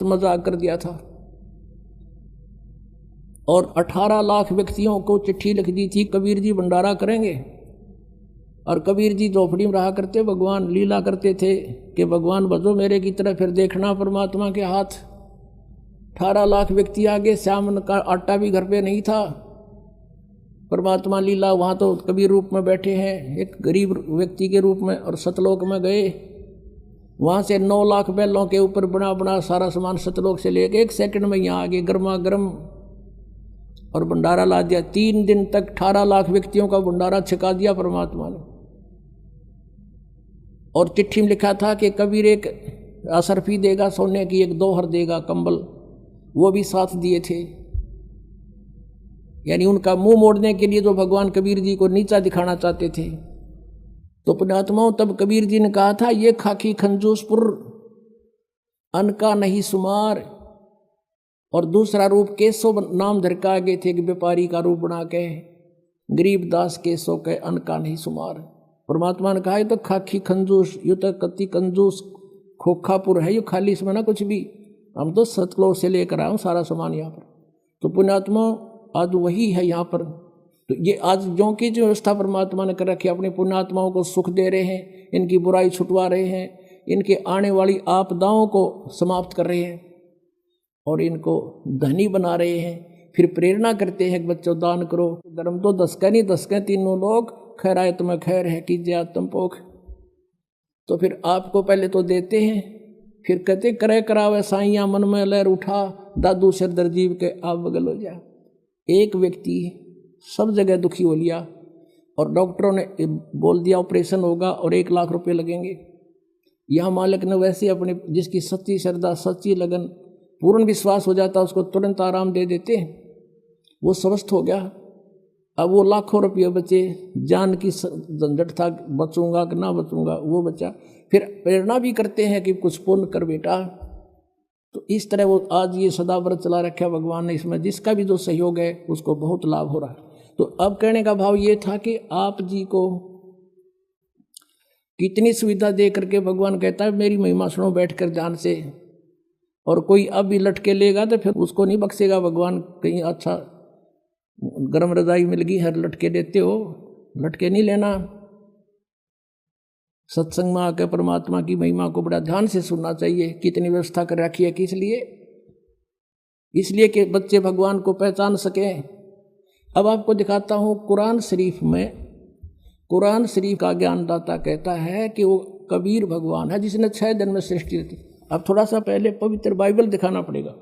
मजाक कर दिया था और 18 लाख व्यक्तियों को चिट्ठी लिख दी थी, कबीर जी भंडारा करेंगे। और कबीर जी झोपड़ी में रहा करते, भगवान लीला करते थे कि भगवान बजो मेरे की तरफ, फिर देखना परमात्मा के हाथ। 18 लाख व्यक्ति आगे, श्याम का आटा भी घर पे नहीं था। परमात्मा लीला, वहाँ तो कबीर रूप में बैठे हैं एक गरीब व्यक्ति के रूप में, और सतलोक में गए। वहाँ से 9 लाख बैलों के ऊपर बना बना सारा सामान सतलोक से लेके 1 सेकंड में यहाँ आगे गर्मा गर्म और भंडारा ला दिया। 3 दिन तक 18 लाख व्यक्तियों का भंडारा छिका दिया परमात्मा ने। और चिट्ठी में लिखा था कि कबीर एक असरफी देगा सोने की, एक दोहर देगा कंबल, वो भी साथ दिए थे। यानी उनका मुंह मोड़ने के लिए जो भगवान कबीर जी को नीचा दिखाना चाहते थे। तो पुण्यात्माओं, तब कबीर जी ने कहा था, ये खाकी खंजूसपुर अन्न का नहीं सुमार। और दूसरा रूप केसो नाम धर के आगे थे कि व्यापारी का रूप बना के, गरीबदास केसो के अन्न का नहीं सुमार। परमात्मा ने कहा ये तो खाकी खंजूस, ये तो कति कंजूस खोखापुर है, ये खाली इसमें ना कुछ भी, हम तो सतलोक से लेकर आए हूँ सारा सामान यहाँ पर। तो पुण्यात्मा आज वही है यहाँ पर। तो ये आज जो की जो व्यवस्था परमात्मा ने कर रखी है, अपने पुण्यात्माओं को सुख दे रहे हैं, इनकी बुराई छुटवा रहे हैं, इनके आने वाली आपदाओं को समाप्त कर रहे हैं और इनको धनी बना रहे हैं। फिर प्रेरणा करते हैं कि बच्चों दान करो, धर्म तो 10 का नहीं 10 के तीनों लोग, खैर आए तुम्हें खैर है कीजिए आत्म पोख। तो फिर आपको पहले तो देते हैं, फिर कहते करे करावे साइया मन में लहर उठा, दादू सिर दर्जीव के आप बगल हो जा। एक व्यक्ति सब जगह दुखी हो लिया और डॉक्टरों ने बोल दिया ऑपरेशन होगा और 1 लाख रुपए लगेंगे। यहाँ मालिक ने वैसे अपने जिसकी सच्ची श्रद्धा, सच्ची लगन, पूर्ण विश्वास हो जाता, उसको तुरंत आराम दे देते। वो स्वस्थ हो गया। अब वो लाखों रुपये बचे, जान की झंझट था, बचूंगा कि ना बचूंगा, वो बचा। फिर प्रेरणा भी करते हैं कि कुछ पुण्य कर बेटा। तो इस तरह वो आज ये सदाव्रत चला रखा भगवान ने, इसमें जिसका भी जो सहयोग है उसको बहुत लाभ हो रहा है। तो अब कहने का भाव ये था कि आप जी को कितनी सुविधा दे करके भगवान कहता है मेरी महिमा सुनो बैठ कर ध्यान से। और कोई अब भी लटके लेगा तो फिर उसको नहीं बख्शेगा भगवान। कहीं अच्छा गर्म रजाई मिल गई, हर लटके देते हो, लटके नहीं लेना। सत्संग में आकर परमात्मा की महिमा को बड़ा ध्यान से सुनना चाहिए। कितनी व्यवस्था कर रखी है, किस लिए? इसलिए कि बच्चे भगवान को पहचान सकें। अब आपको दिखाता हूँ कुरान शरीफ में, कुरान शरीफ का ज्ञानदाता कहता है कि वो कबीर भगवान है जिसने 6 दिन में सृष्टि की। अब थोड़ा सा पहले पवित्र बाइबल दिखाना पड़ेगा।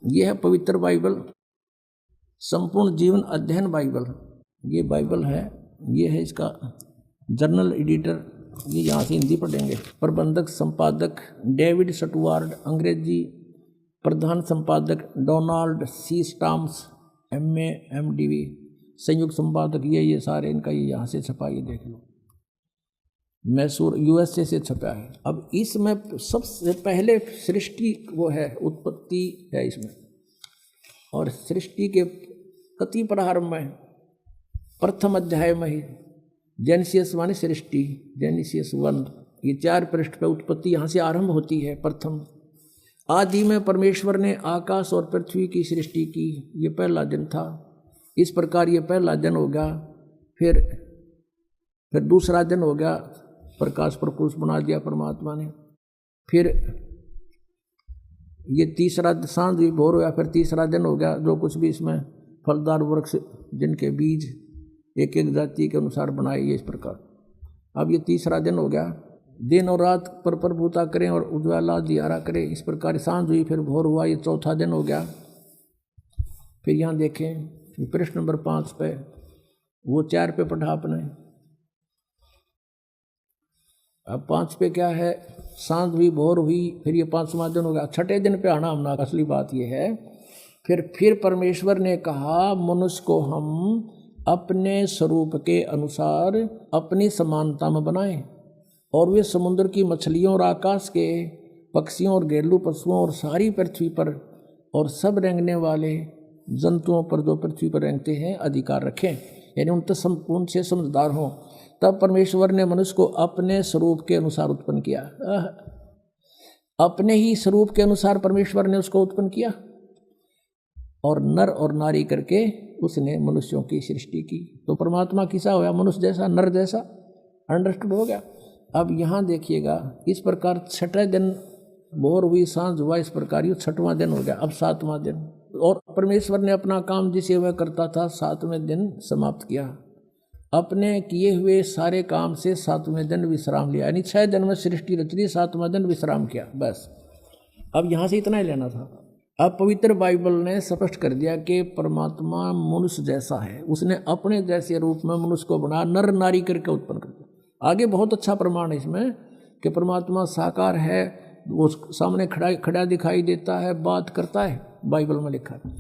ये है पवित्र बाइबल, संपूर्ण जीवन अध्ययन बाइबल। ये बाइबल है, ये है इसका जर्नल एडिटर, ये यहाँ से हिंदी पढ़ेंगे। प्रबंधक संपादक डेविड स्टुअर्ट, अंग्रेजी प्रधान संपादक Donald C Stamps, MA MDV, संयुक्त संपादक ये सारे इनका ये यहाँ से छपा, ये देख लो, मैसूर USA से छपा है। अब इसमें सबसे पहले सृष्टि वो है, उत्पत्ति है इसमें, और सृष्टि के कति प्रारंभ में प्रथम अध्याय में ही जेनेसिस माने सृष्टि, जेनेसिस 1, ये 4 पृष्ठ पे उत्पत्ति यहाँ से आरंभ होती है। प्रथम आदि में परमेश्वर ने आकाश और पृथ्वी की सृष्टि की, ये पहला दिन था। इस प्रकार ये पहला दिन हो गया। फिर दूसरा दिन हो गया, प्रकाश प्रकुश बना दिया परमात्मा ने। फिर ये तीसरा सांझ भी भोर हो गया, फिर तीसरा दिन हो गया। जो कुछ भी इसमें फलदार वृक्ष जिनके बीज एक एक जाति के अनुसार बनाए, ये इस प्रकार। अब ये तीसरा दिन हो गया। दिन और रात पर प्रभुता करें और उज्ज्वला दियारा करें, इस प्रकार सांझ हुई, फिर भोर हुआ, ये चौथा दिन हो गया। फिर यहाँ देखें प्रश्न नंबर 5 पे, वो 4 पे पढ़ा आपने। अब 5 पे क्या है, सांझ हुई भोर हुई, फिर ये 5वां दिन हो गया। 6ठे दिन पे आना हमने। असली बात ये है, फिर परमेश्वर ने कहा मनुष्य को हम अपने स्वरूप के अनुसार अपनी समानता में बनाएं, और वे समुद्र की मछलियों और आकाश के पक्षियों और घरेलू पशुओं और सारी पृथ्वी पर और सब रेंगने वाले जंतुओं पर जो पृथ्वी पर रेंगते हैं अधिकार रखें, यानी उनसे समझदार हों। तब परमेश्वर ने मनुष्य को अपने स्वरूप के अनुसार उत्पन्न किया। अपने ही स्वरूप के अनुसार परमेश्वर ने उसको उत्पन्न किया और नर और नारी करके उसने मनुष्यों की सृष्टि की। तो परमात्मा किसा होया? मनुष्य जैसा, नर जैसा। अंडरस्टूड हो गया। अब यहाँ देखिएगा, इस प्रकार छठे दिन भोर हुई, सांझ हुआ, इस प्रकार ये छठवां दिन हो गया। अब सातवां दिन, और परमेश्वर ने अपना काम जिसे वह करता था सातवें दिन समाप्त किया। अपने किए हुए सारे काम से सातवें दिन विश्राम लिया, यानी 6 दिन में सृष्टि रच दी, सातवां दिन विश्राम किया, बस। अब यहाँ से इतना ही लेना था। अब पवित्र बाइबल ने स्पष्ट कर दिया कि परमात्मा मनुष्य जैसा है, उसने अपने जैसे रूप में मनुष्य को बना, नर नारी करके उत्पन्न कर दिया। आगे बहुत अच्छा प्रमाण है इसमें कि परमात्मा साकार है, वो सामने खड़ा दिखाई देता है, बात करता है, बाइबल में लिखा है।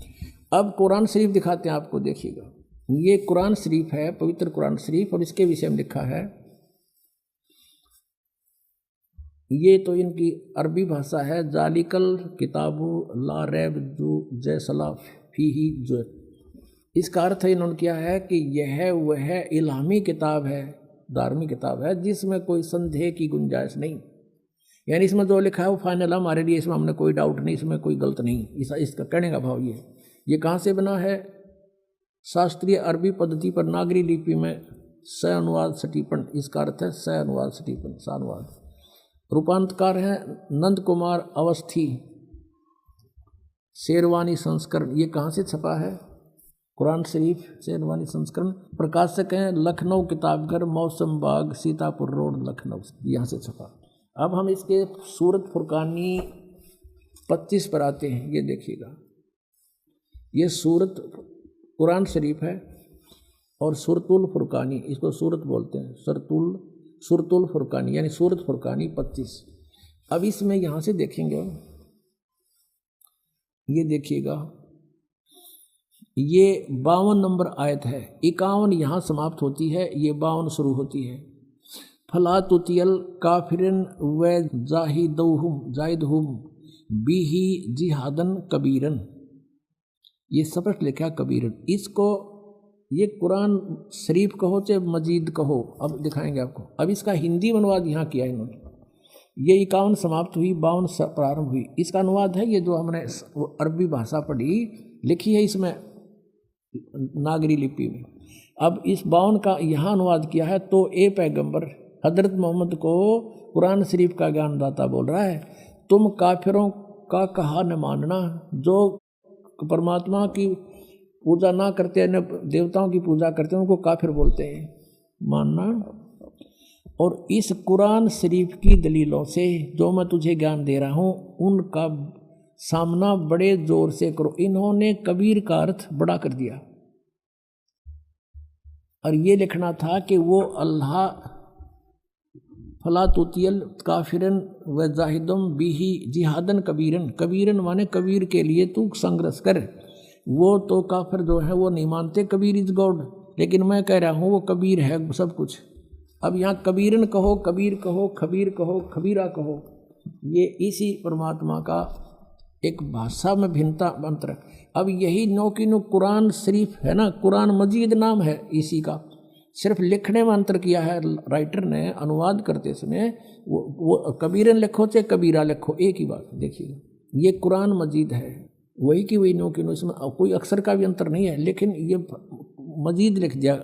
अब कुरान शरीफ दिखाते हैं आपको, देखिएगा। ये कुरान शरीफ है, पवित्र कुरान शरीफ, और इसके विषय में लिखा है। ये तो इनकी अरबी भाषा है। जालिकल किताबु ला रैब जू जैसला फीही जो, इसका अर्थ इन्होंने किया है कि यह वह इल्हामी किताब है, धार्मिक किताब है, जिसमें कोई संदेह की गुंजाइश नहीं। यानी इसमें जो लिखा है वो फाइनल हमारे लिए, इसमें हमने कोई डाउट नहीं, इसमें कोई गलत नहीं। इसका कहने का भाव ये कहाँ से बना है? शास्त्रीय अरबी पद्धति पर नागरी लिपि में स अनुवाद सटीपन, इसका अर्थ है स अनुवाद सटीपन, सानुवाद। रूपांतकार है नंद कुमार अवस्थी, शेरवानी संस्करण। ये कहाँ से छपा है? कुरान शरीफ शेरवानी संस्करण। प्रकाशक हैं लखनऊ किताबघर, मौसम बाग, सीतापुर रोड, लखनऊ, यहाँ से छपा। अब हम इसके सूरत फुरकानी 25 पर आते हैं। ये देखिएगा, ये सूरत कुरान शरीफ है और सुरतुल फुरकानी, इसको सूरत बोलते हैं, सुरतुल फुरकानी, यानी सूरत फुरकानी 25। अब इसमें यहाँ से देखेंगे, ये देखिएगा, ये 52 नंबर आयत है। 51 यहाँ समाप्त होती है, ये 52 शुरू होती है। फला तुतियल काफिरन व जाहिदहुम बिही जिहादन कबीरन, ये स्पष्ट लिखा कबीरन। इसको ये कुरान शरीफ कहो चाहे मजीद कहो, अब दिखाएंगे आपको। अब इसका हिंदी अनुवाद यहाँ किया है इन्होंने। ये 51 समाप्त हुई, 52 प्रारंभ हुई। इसका अनुवाद है ये जो हमने अरबी भाषा पढ़ी, लिखी है इसमें नागरी लिपि में। अब इस 52 का यहाँ अनुवाद किया है। तो ए पैगंबर हजरत मोहम्मद को कुरान शरीफ का ज्ञानदाता बोल रहा है, तुम काफिरों का कहा न मानना, जो परमात्मा की पूजा ना करते हैं, देवताओं की पूजा करते हैं, उनको काफिर बोलते हैं, मानना। और इस कुरान शरीफ की दलीलों से जो मैं तुझे ज्ञान दे रहा हूँ उनका सामना बड़े जोर से करो। इन्होंने कबीर का अर्थ बड़ा कर दिया और ये लिखना था कि वो अल्लाह फला तुतियल काफिरन व जाहिदम बिही जिहादन कबीरन, कबीरन माने कबीर के लिए तू संघर्ष कर। वो तो काफिर जो है वो नहीं मानते कबीर इज गॉड, लेकिन मैं कह रहा हूँ वो कबीर है सब कुछ। अब यहाँ कबीरन कहो, कबीर कहो, खबीर कहो, खबीरा कहो, ये इसी परमात्मा का एक भाषा में भिन्नता अंतर है। अब यही नो की नो कुरान शरीफ है ना, कुरान मजीद नाम है इसी का, सिर्फ लिखने में अंतर किया है राइटर ने। अनुवाद करते समय वो कबीरन लिखो चाहे कबीरा लिखो, एक ही बात। देखिए ये कुरान मजीद है, वही की वही नो की नो, इसमें कोई अक्षर का भी अंतर नहीं है, लेकिन ये मजीद लिख दिया।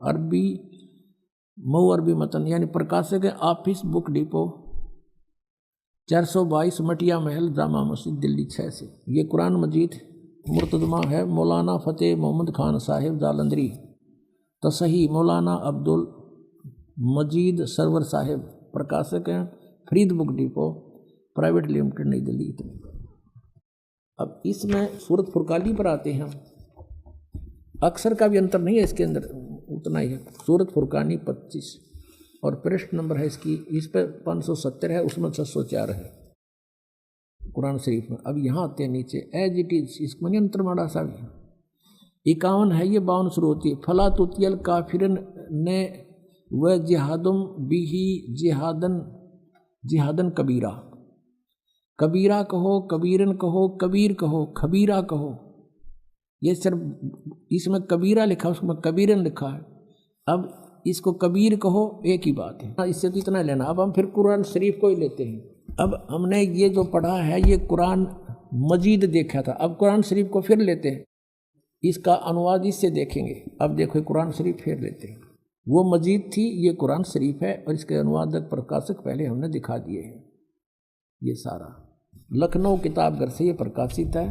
अरबी मऊ अरबी मतन, यानी प्रकाशक है ऑफिस बुक डिपो 422 मटिया महल जामा मस्जिद दिल्ली 6 से। ये कुरान मजीद मुर्तजमा है मौलाना फ़तेह मोहम्मद खान साहिब जालंधरी, तसही मौलाना अब्दुल मजीद सरवर साहिब, प्रकाशक हैं Farid book depot private limited नई दिल्ली। इतने। अब इसमें सूरत फुरकानी पर आते हैं हम, अक्षर का भी अंतर नहीं है इसके अंदर, उतना ही है। सूरत फुरकानी 25 और पृष्ठ नंबर है इसकी, इस पर 570 है, उसमें 604 है कुरान शरीफ में। अब यहाँ आते हैं नीचे, एज इट इज, इसमें नहीं अंतर माड़ा सा भी। 51 है, ये 52 शुरू होती है। फला तुतियल काफिरन ने व जिहादुम बिही जिहादन कबीरा, कबीरा कहो, कबीरन कहो, कबीर कहो, खबीरा कहो। ये सिर्फ इसमें कबीरा लिखा, उसमें कबीरन लिखा है। अब इसको कबीर कहो, एक ही बात है। इससे तो इतना लेना। अब हम फिर कुरान शरीफ को ही लेते हैं। अब हमने ये जो पढ़ा है ये कुरान मजीद देखा था, अब कुरान शरीफ को फिर लेते हैं, इसका अनुवाद इससे देखेंगे। अब देखो कुरान शरीफ फिर लेते हैं, वो मजीद थी, ये कुरान शरीफ है और इसके अनुवादक प्रकाशक पहले हमने दिखा दिए हैं। ये सारा लखनऊ किताब घर से ये प्रकाशित है,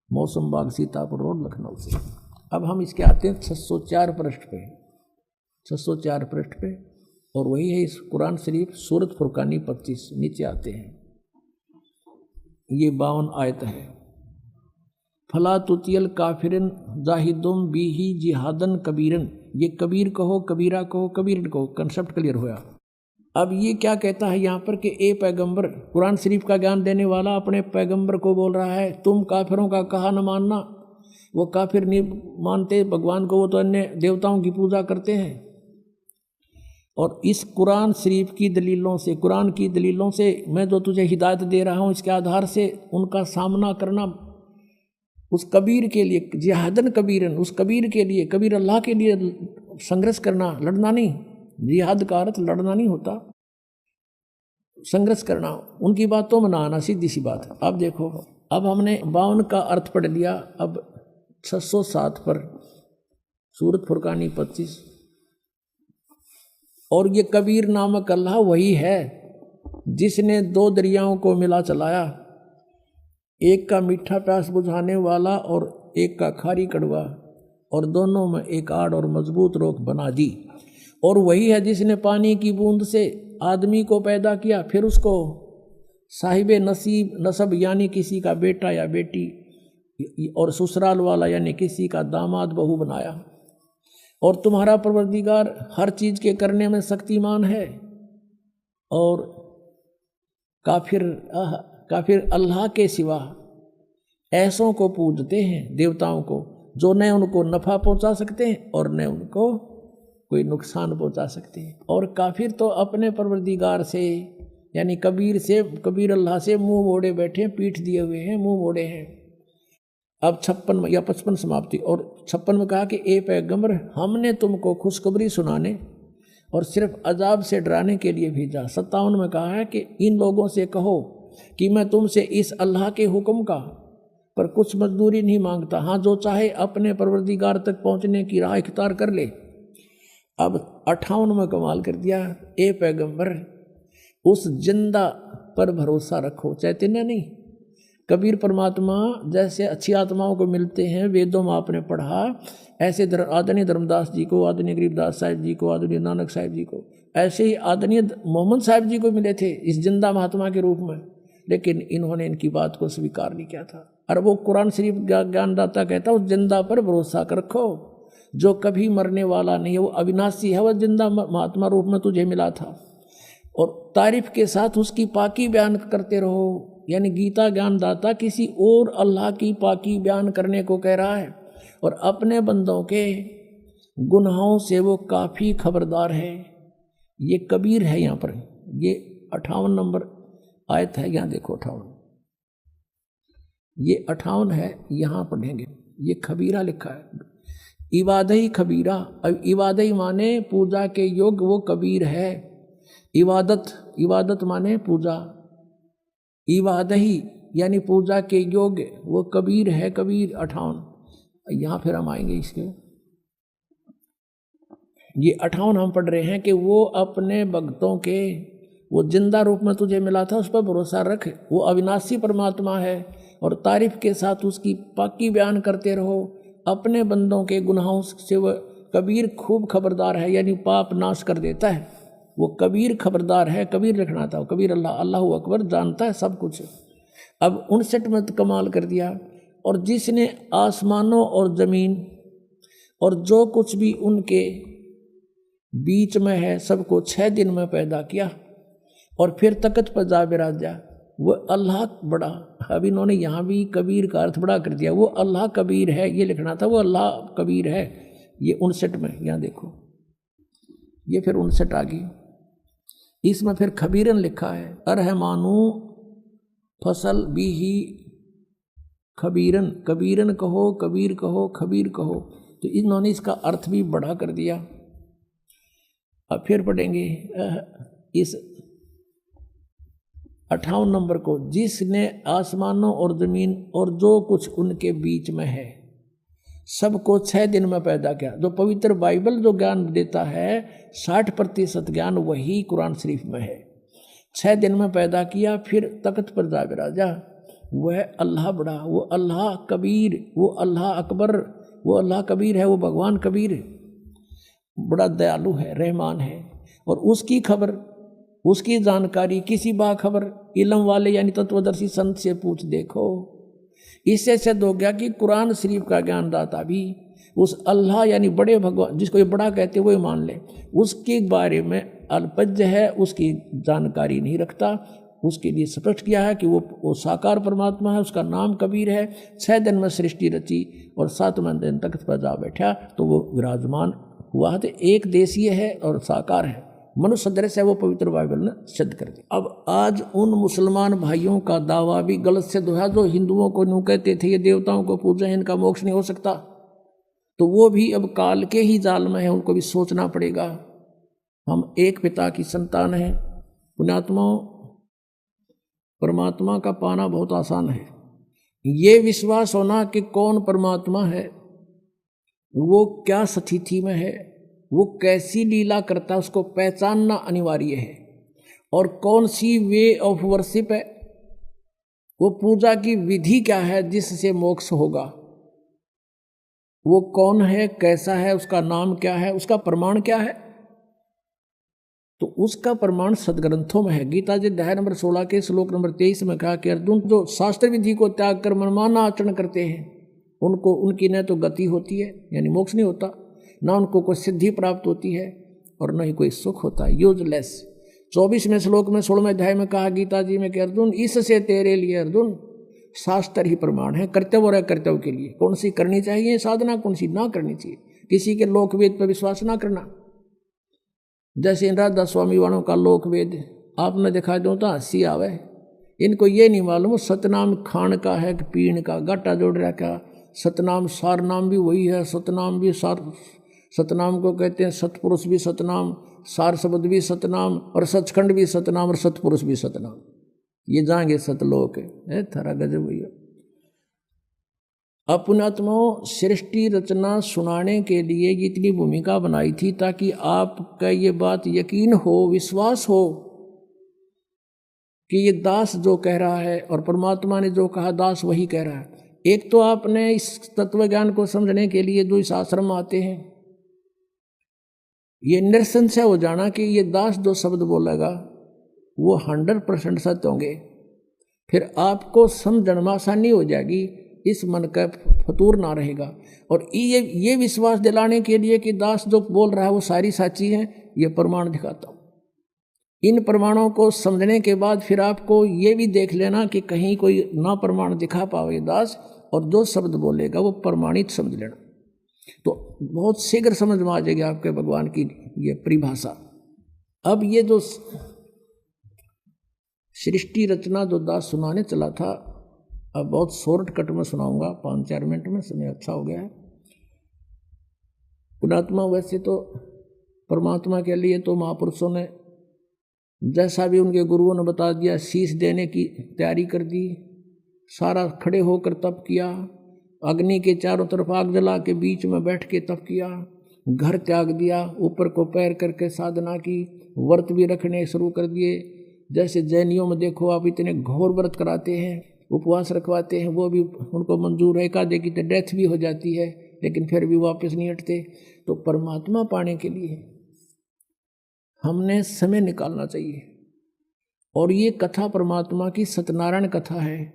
मौसम बाग सीतापुर रोड लखनऊ से। अब हम इसके आते हैं 604 पृष्ठ पे, 604 पृष्ठ पे, और वही है इस कुरान शरीफ सूरत फुरकानी 25। नीचे आते हैं, ये 52 आयत है। फला तुतियल काफिरन जाहिदुम बिही जिहादन कबीरन, ये कबीर कहो, कबीरा कहो, कबीरन कहो, कंसेप्ट क्लियर होया। अब ये क्या कहता है यहाँ पर कि ए पैगंबर, कुरान शरीफ का ज्ञान देने वाला अपने पैगंबर को बोल रहा है तुम काफिरों का कहा न मानना। वो काफिर नहीं मानते भगवान को, वो तो अन्य देवताओं की पूजा करते हैं। और इस कुरान शरीफ की दलीलों से, कुरान की दलीलों से मैं जो तुझे हिदायत दे रहा हूँ, इसके आधार से उनका सामना करना उस कबीर के लिए, जिहादन कबीरन, उस कबीर के लिए, कबीर अल्लाह के लिए संघर्ष करना, लड़ना नहीं। जिहाद का अर्थ लड़ना नहीं होता, संघर्ष करना, उनकी बातों में ना आना, सीधी सी बात है। अब देखो, अब हमने 52 का अर्थ पढ़ लिया, अब 607 पर सूरत फुरकानी 25। और ये कबीर नामक अल्लाह वही है जिसने 2 दरियाओं को मिला चलाया, एक का मीठा प्यास बुझाने वाला और एक का खारी कड़वा, और दोनों में एक आड़ और मजबूत रोक बना दी। और वही है जिसने पानी की बूंद से आदमी को पैदा किया, फिर उसको साहिब नसीब नसब यानी किसी का बेटा या बेटी, और ससुराल वाला यानी किसी का दामाद बहू बनाया। और तुम्हारा परवरदिगार हर चीज़ के करने में शक्तिमान है। और काफिर अल्लाह के सिवा ऐसों को पूजते हैं, देवताओं को, जो न उनको नफ़ा पहुंचा सकते हैं और न उनको कोई नुकसान पहुंचा सकते हैं। और काफिर तो अपने परवरदिगार से यानी कबीर से, कबीर अल्लाह से मुंह मोड़े बैठे हैं, पीठ दिए हुए हैं, मुंह मोड़े हैं। अब 56 या 55 समाप्ति। और 56 में कहा कि ए पैगंबर, हमने तुमको खुशखबरी सुनाने और सिर्फ अजाब से डराने के लिए भेजा। 57 में कहा है कि इन लोगों से कहो कि मैं तुमसे इस अल्लाह के हुक्म का पर कुछ मजदूरी नहीं मांगता, हाँ जो चाहे अपने परवरदिगार तक पहुंचने की राह इख्तियार कर ले। अब 58 में कमाल कर दिया, ए पैगंबर उस जिंदा पर भरोसा रखो, चैतन्य नहीं। कबीर परमात्मा जैसे अच्छी आत्माओं को मिलते हैं, वेदों में आपने पढ़ा, ऐसे आदरणीय धर्मदास जी को, आदरणीय गरीबदास साहिब जी को, आदरणीय नानक साहिब जी को, ऐसे ही आदरणीय मोहम्मद साहिब जी को मिले थे इस जिंदा महात्मा के रूप में, लेकिन इन्होंने इनकी बात को स्वीकार नहीं किया था। और वो कुरान शरीफ ज्ञानदाता कहता है उस जिंदा पर भरोसा रखो जो कभी मरने वाला नहीं है, वो अविनाशी है, वह जिंदा महात्मा रूप में तुझे मिला था। और तारीफ के साथ उसकी पाकी बयान करते रहो, यानी गीता ज्ञानदाता किसी और अल्लाह की पाकी बयान करने को कह रहा है, और अपने बंदों के गुनाहों से वो काफ़ी खबरदार है। ये कबीर है यहाँ पर, ये 58 नंबर आयत है, यहाँ देखो 58, ये 58 है, यहाँ पढ़ेंगे। ये खबीरा लिखा है, इबादही खबीरा। अब इबादही माने पूजा के योग्य वो कबीर है। इबादत माने पूजा, इबादही यानी पूजा के योग्य वो कबीर है। कबीर 58, यहाँ फिर हम आएंगे इसके। ये 58 हम पढ़ रहे हैं कि वो अपने भक्तों के, वो जिंदा रूप में तुझे मिला था, उस पर भरोसा रख, वो अविनाशी परमात्मा है, और तारीफ के साथ उसकी पाकी बयान करते रहो। अपने बंदों के गुनाहों से वह कबीर खूब खबरदार है, यानी पाप नाश कर देता है। वो कबीर खबरदार है, कबीर लिखना था, कबीर अल्लाह अकबर जानता है सब कुछ। अब 59 में कमाल कर दिया, और जिसने आसमानों और ज़मीन और जो कुछ भी उनके बीच में है सबको 6 दिन में पैदा किया और फिर तख्त पर जा बिराजा, वो अल्लाह बड़ा। अब इन्होंने यहाँ भी कबीर का अर्थ बड़ा कर दिया, वो अल्लाह कबीर है ये लिखना था, वो अल्लाह कबीर है। ये 59 में, यहाँ देखो, ये फिर 59 आ गई, इसमें फिर खबीरन लिखा है, अरहमानू फसल भी ही खबीरन, कबीरन कहो, कबीर कहो, खबीर कहो। तो इन्होंने इसका अर्थ भी बड़ा कर दिया। अब फिर पढ़ेंगे इस 58 नंबर को, जिसने आसमानों और जमीन और जो कुछ उनके बीच में है सबको 6 दिन में पैदा किया। जो पवित्र बाइबल जो ज्ञान देता है 60% ज्ञान वही कुरान शरीफ में है। 6 दिन में पैदा किया, फिर तख्त पर जा विराजा। वह अल्लाह बड़ा, वो अल्लाह कबीर, वो अल्लाह अकबर, वो अल्लाह कबीर है, वो भगवान कबीर बड़ा दयालु है, रहमान है। और उसकी खबर, उसकी जानकारी किसी बाखबर इल्म वाले यानी तत्वदर्शी संत से पूछ देखो। इससे सिद्ध हो गया कि कुरान शरीफ का ज्ञानदाता भी उस अल्लाह यानी बड़े भगवान, जिसको ये बड़ा कहते वो ही मान ले, उसके बारे में अल्पज्ञ है, उसकी जानकारी नहीं रखता। उसके लिए स्पष्ट किया है कि वो साकार परमात्मा है, उसका नाम कबीर है। 6 दिन में सृष्टि रची और 7वें दिन तख्त पर जा बैठा तो वो विराजमान हुआ। तो एक देशीय है और साकार है, मनुष्य सदृश है, वो पवित्र बाइबल ने सिद्ध कर दिया। अब आज उन मुसलमान भाइयों का दावा भी गलत सिद्ध हुआ जो हिंदुओं को यूँ कहते थे ये देवताओं को पूजा, इनका मोक्ष नहीं हो सकता। तो वो भी अब काल के ही जाल में है, उनको भी सोचना पड़ेगा। हम एक पिता की संतान हैं। पुण्यात्माओं, परमात्मा का पाना बहुत आसान है। ये विश्वास होना कि कौन परमात्मा है, वो क्या स्थिति में है, वो कैसी लीला करता है, उसको पहचानना अनिवार्य है। और कौन सी वे ऑफ वर्शिप है, वो पूजा की विधि क्या है जिससे मोक्ष होगा, वो कौन है, कैसा है, उसका नाम क्या है, उसका प्रमाण क्या है। तो उसका प्रमाण सदग्रंथों में है। गीता जी अध्याय नंबर 16 के श्लोक नंबर 23 में कहा कि अर्जुन, जो शास्त्र विधि को त्याग कर मनमाना आचरण करते हैं उनको, उनकी न तो गति होती है यानी मोक्ष नहीं होता, ना उनको कोई सिद्धि प्राप्त होती है और न ही कोई सुख होता है, यूजलेस। 24वें श्लोक में 16वें अध्याय में कहा गीता जी में कि अर्जुन, इससे तेरे लिए अर्जुन शास्त्र ही प्रमाण है कर्तव्य और अकर्तव्य के लिए। कौन सी करनी चाहिए साधना, कौन सी ना करनी चाहिए। किसी के लोकवेद पर विश्वास ना करना। जैसे इन राधा स्वामी वालों का लोकवेद आपने दिखा दो तो हंसी आवे। इनको ये नहीं मालूम सतनाम खान का है कि पीण का, गाटा जोड़ रखा। सतनाम सार नाम भी वही है, सतनाम भी सार, सतनाम को कहते हैं सतपुरुष भी सतनाम, सार शब्द भी सतनाम, और सचखंड भी सतनाम, और सतपुरुष भी सतनाम। ये जाएंगे सतलोक है। थारा गजब भैया। अपनात्माओं, सृष्टि रचना सुनाने के लिए इतनी भूमिका बनाई थी ताकि आपका ये बात यकीन हो, विश्वास हो कि ये दास जो कह रहा है और परमात्मा ने जो कहा दास वही कह रहा है। एक तो आपने इस तत्व ज्ञान को समझने के लिए जो इस आश्रम आते हैं, ये निरसंशय हो जाना कि ये दास जो शब्द बोलेगा वो 100% सत्य होंगे। फिर आपको समझने में आसानी हो जाएगी, इस मन का फतूर ना रहेगा। और ये विश्वास दिलाने के लिए कि दास जो बोल रहा है वो सारी साची है, ये प्रमाण दिखाता हूँ। इन प्रमाणों को समझने के बाद फिर आपको ये भी देख लेना कि कहीं कोई ना प्रमाण दिखा पावे दास, और जो शब्द बोलेगा वो प्रमाणित समझ लेना। तो बहुत शीघ्र समझ में आ जाएगी आपके भगवान की ये परिभाषा। अब ये जो सृष्टि रचना जो दास सुनाने चला था, अब बहुत शॉर्टकट में सुनाऊंगा, 5-4 मिनट में, समय अच्छा हो गया है। पुणात्मा, वैसे तो परमात्मा के लिए तो महापुरुषों ने जैसा भी उनके गुरुओं ने बता दिया, शीश देने की तैयारी कर दी, सारा खड़े होकर तप किया, अग्नि के चारों तरफ आग जला के बीच में बैठ के तप किया, घर त्याग दिया, ऊपर को पैर करके साधना की, व्रत भी रखने शुरू कर दिए। जैसे जैनियों में देखो आप, इतने घोर व्रत कराते हैं, उपवास रखवाते हैं, वो भी उनको मंजूर है। एकादे की तो डेथ भी हो जाती है लेकिन फिर भी वापस नहीं हटते। तो परमात्मा पाने के लिए हमने समय निकालना चाहिए। और ये कथा परमात्मा की सत्यनारायण कथा है,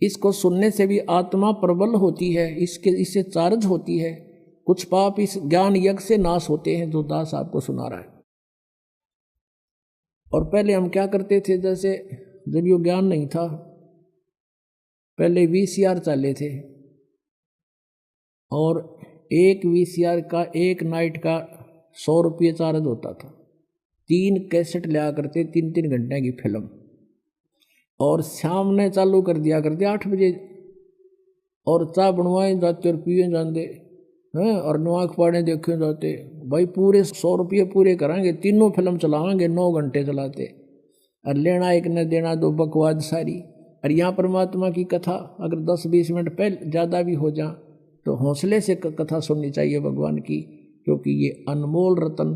इसको सुनने से भी आत्मा प्रबल होती है, इससे चार्ज होती है। कुछ पाप इस ज्ञान यज्ञ से नाश होते हैं जो दास आपको सुना रहा है। और पहले हम क्या करते थे, जैसे जब ये ज्ञान नहीं था, पहले VCR चले थे और एक VCR का एक नाइट का 100 रुपये चार्ज होता था। 3 कैसेट लिया करते, 3-3 घंटे की फिल्म, और शाम ने चालू कर दिया करते 8 बजे, और चाय बनवाए जाते और पिए जाते हैं, और नवाक पाड़े देखे जाते। भाई पूरे 100 रुपये पूरे कराएंगे, तीनों फिल्म चलाएंगे, 9 घंटे चलाते। और लेना एक न देना दो बकवाद सारी। और यहाँ परमात्मा की कथा अगर 10-20 मिनट पहले ज़्यादा भी हो जाए तो हौसले से कथा सुननी चाहिए भगवान की, क्योंकि ये अनमोल रतन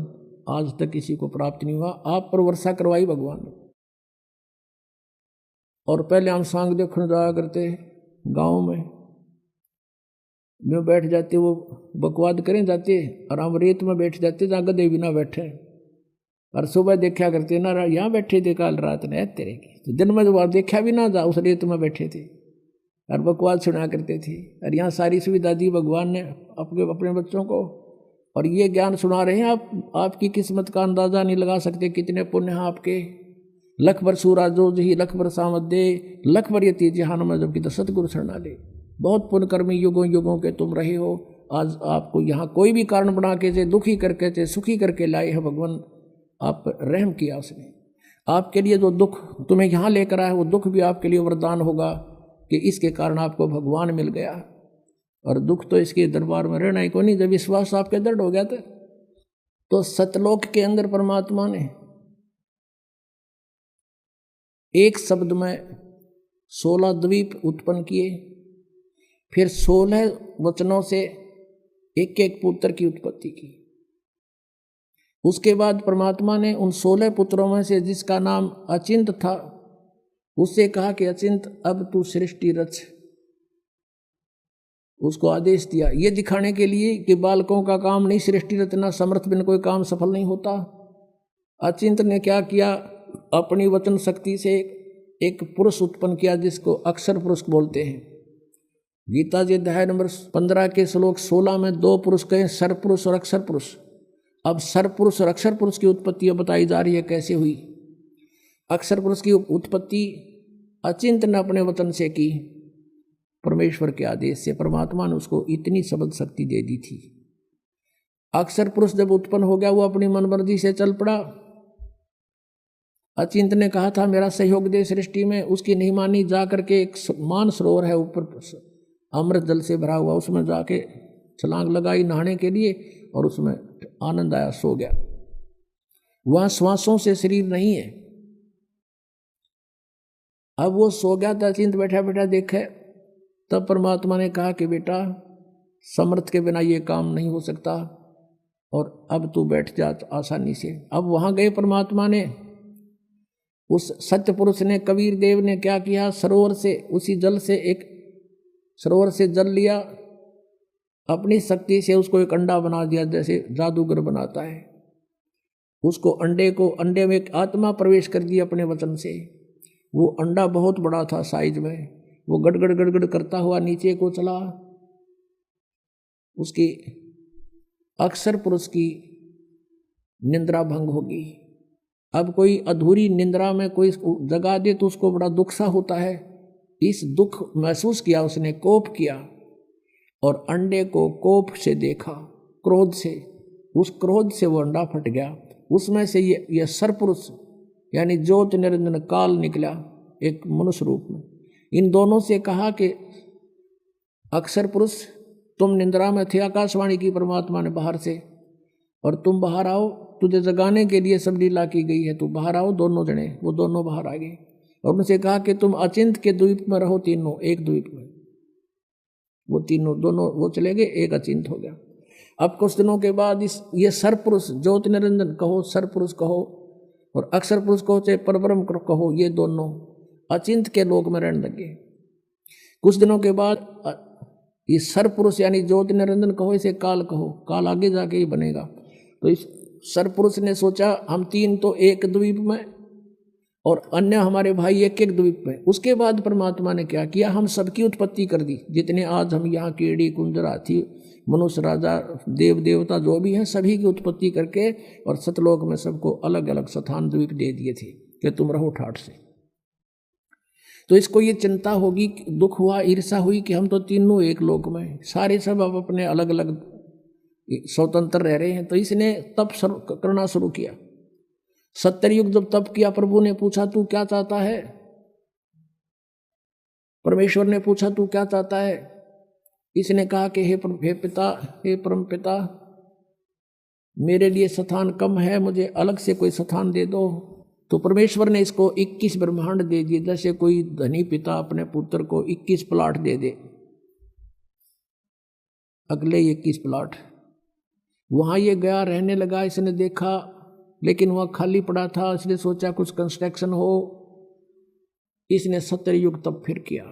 आज तक किसी को प्राप्त नहीं हुआ। आप पर वर्षा करवाई भगवान ने। और पहले हम सांग देखने जाया करते गाँव में बैठ जाते, वो बकवाद करें जाते और हम रेत में बैठ जाते जहाँ गधे भी ना बैठे। और सुबह देखा करते ना यहाँ बैठे थे काल रात ने तेरे की, तो दिन में जब देखा भी ना जा उस रेत में बैठे थे और बकवाद सुना करते थे। और यहाँ सारी सुविधा दी भगवान ने अपने बच्चों को, और ये ज्ञान सुना रहे हैं आप। आपकी किस्मत का अंदाजा नहीं लगा सकते कितने पुण्य हैं आपके। लख बर सूरा जो ही लख बर सामत दे, लख बर यती जहान में जबकि तो सतगुरु शरणा ले। बहुत पुण्यकर्मी युगों युगों के तुम रहे हो। आज आपको यहाँ कोई भी कारण बना के चे दुखी करके चे सुखी करके लाए हैं भगवान। आप पर रहम किया उसने। आपके लिए जो दुख तुम्हें यहाँ लेकर आया वो दुख भी आपके लिए वरदान होगा कि इसके कारण आपको भगवान मिल गया। और दुख तो इसके दरबार में रहना ही को नहीं। जब विश्वास आपके दृढ़ हो गया था तो सतलोक के अंदर परमात्मा ने एक शब्द में 16 द्वीप उत्पन्न किए, फिर 16 वचनों से एक एक पुत्र की उत्पत्ति की। उसके बाद परमात्मा ने उन 16 पुत्रों में से जिसका नाम अचिंत था उससे कहा कि अचिंत अब तू सृष्टि रच। उसको आदेश दिया ये दिखाने के लिए कि बालकों का काम नहीं सृष्टि रचना, समर्थ बिन कोई काम सफल नहीं होता। अचिंत ने क्या किया, अपनी वचन शक्ति से एक पुरुष उत्पन्न किया जिसको अक्षर पुरुष बोलते हैं। गीता जी अध्याय नंबर 15 के श्लोक 16 में 2 पुरुष कहे, सर पुरुष और अक्षर पुरुष। अब सर पुरुष और अक्षर पुरुष की उत्पत्ति बताई जा रही है कैसे हुई। अक्षर पुरुष की उत्पत्ति अचिंत ने अपने वचन से की, परमेश्वर के आदेश से। परमात्मा ने उसको इतनी शब्द शक्ति दे दी थी। अक्षर पुरुष जब उत्पन्न हो गया वो अपनी मनमर्जी से चल पड़ा। अचिंत ने कहा था मेरा सहयोग दे सृष्टि में, उसकी नहीं मानी। जा करके एक मान सरोवर है ऊपर अमृत जल से भरा हुआ, उसमें जाके छलांग लगाई नहाने के लिए और उसमें आनंद आया, सो गया। वहां श्वासों से शरीर नहीं है। अब वो सो गया था, अचिंत बैठा बैठा देखे, तब परमात्मा ने कहा कि बेटा समर्थ के बिना ये काम नहीं हो सकता और अब तू बैठ जा आसानी से। अब वहां गए परमात्मा ने, उस सत्य पुरुष ने, कबीर देव ने क्या किया, सरोवर से उसी जल से एक सरोवर से जल लिया, अपनी शक्ति से उसको एक अंडा बना दिया जैसे जादूगर बनाता है। उसको अंडे में एक आत्मा प्रवेश कर दी अपने वचन से। वो अंडा बहुत बड़ा था साइज में, वो गड़गड़ गड़गड़ करता हुआ नीचे को चला। उसकी अक्षर पुरुष की निंद्रा भंग होगी। अब कोई अधूरी निंद्रा में कोई जगा दे तो उसको बड़ा दुख सा होता है। इस दुख महसूस किया उसने, कोप किया और अंडे को कोप से देखा, क्रोध से। उस क्रोध से वो अंडा फट गया। उसमें से ये सरपुरुष यानी ज्योत निरंजन काल निकला एक मनुष्य रूप में। इन दोनों से कहा कि अक्षर पुरुष तुम निंद्रा में थे, आकाशवाणी की परमात्मा ने बाहर से, और तुम बाहर आओ, तुझे जगाने के लिए सब लीला की गई है, तू बाहर आओ। दोनों जने वो दोनों बाहर आ गए और उनसे कहा कि तुम अचिंत के द्वीप में रहो, तीनों एक द्वीप में। वो तीनों दोनों वो चले गए, एक अचिंत हो गया। अब कुछ दिनों के बाद ये सरपुरुष ज्योति निरंजन कहो, सरपुरुष कहो और अक्षर पुरुष कहो, चाहे परब्रह्म कहो, ये दोनों अचिंत के लोक में रहने लगे। कुछ दिनों के बाद ये सरपुरुष यानी ज्योति निरंजन कहो, इसे काल कहो, काल आगे जाके ही बनेगा। तो इस सरपुरुष ने सोचा हम तीन तो एक द्वीप में और अन्य हमारे भाई एक एक द्वीप में। उसके बाद परमात्मा ने क्या किया, हम सबकी उत्पत्ति कर दी। जितने आज हम यहाँ कीड़ी कुंजर हाथी मनुष्य राजा देव देवता जो भी हैं सभी की उत्पत्ति करके और सतलोक में सबको अलग अलग स्थान द्वीप दे दिए थे कि तुम रहो ठाठ से। तो इसको ये चिंता होगी, दुख हुआ, ईर्षा हुई कि हम तो तीनों एक लोक में, सारे सब अब अपने अलग अलग स्वतंत्र रह रहे हैं। तो इसने तप करना शुरू किया। 70 युग जब तप किया, प्रभु ने पूछा तू क्या चाहता है, परमेश्वर ने पूछा तू क्या चाहता है। इसने कहा कि हे पिता, हे परम पिता, मेरे लिए स्थान कम है, मुझे अलग से कोई स्थान दे दो। तो परमेश्वर ने इसको 21 ब्रह्मांड दे दिए, जैसे कोई धनी पिता अपने पुत्र को 21 प्लाट दे दे, अगले 21 प्लाट। वहाँ ये गया, रहने लगा, इसने देखा लेकिन वह खाली पड़ा था, इसने सोचा कुछ कंस्ट्रक्शन हो, इसने 70 युग तब फिर किया।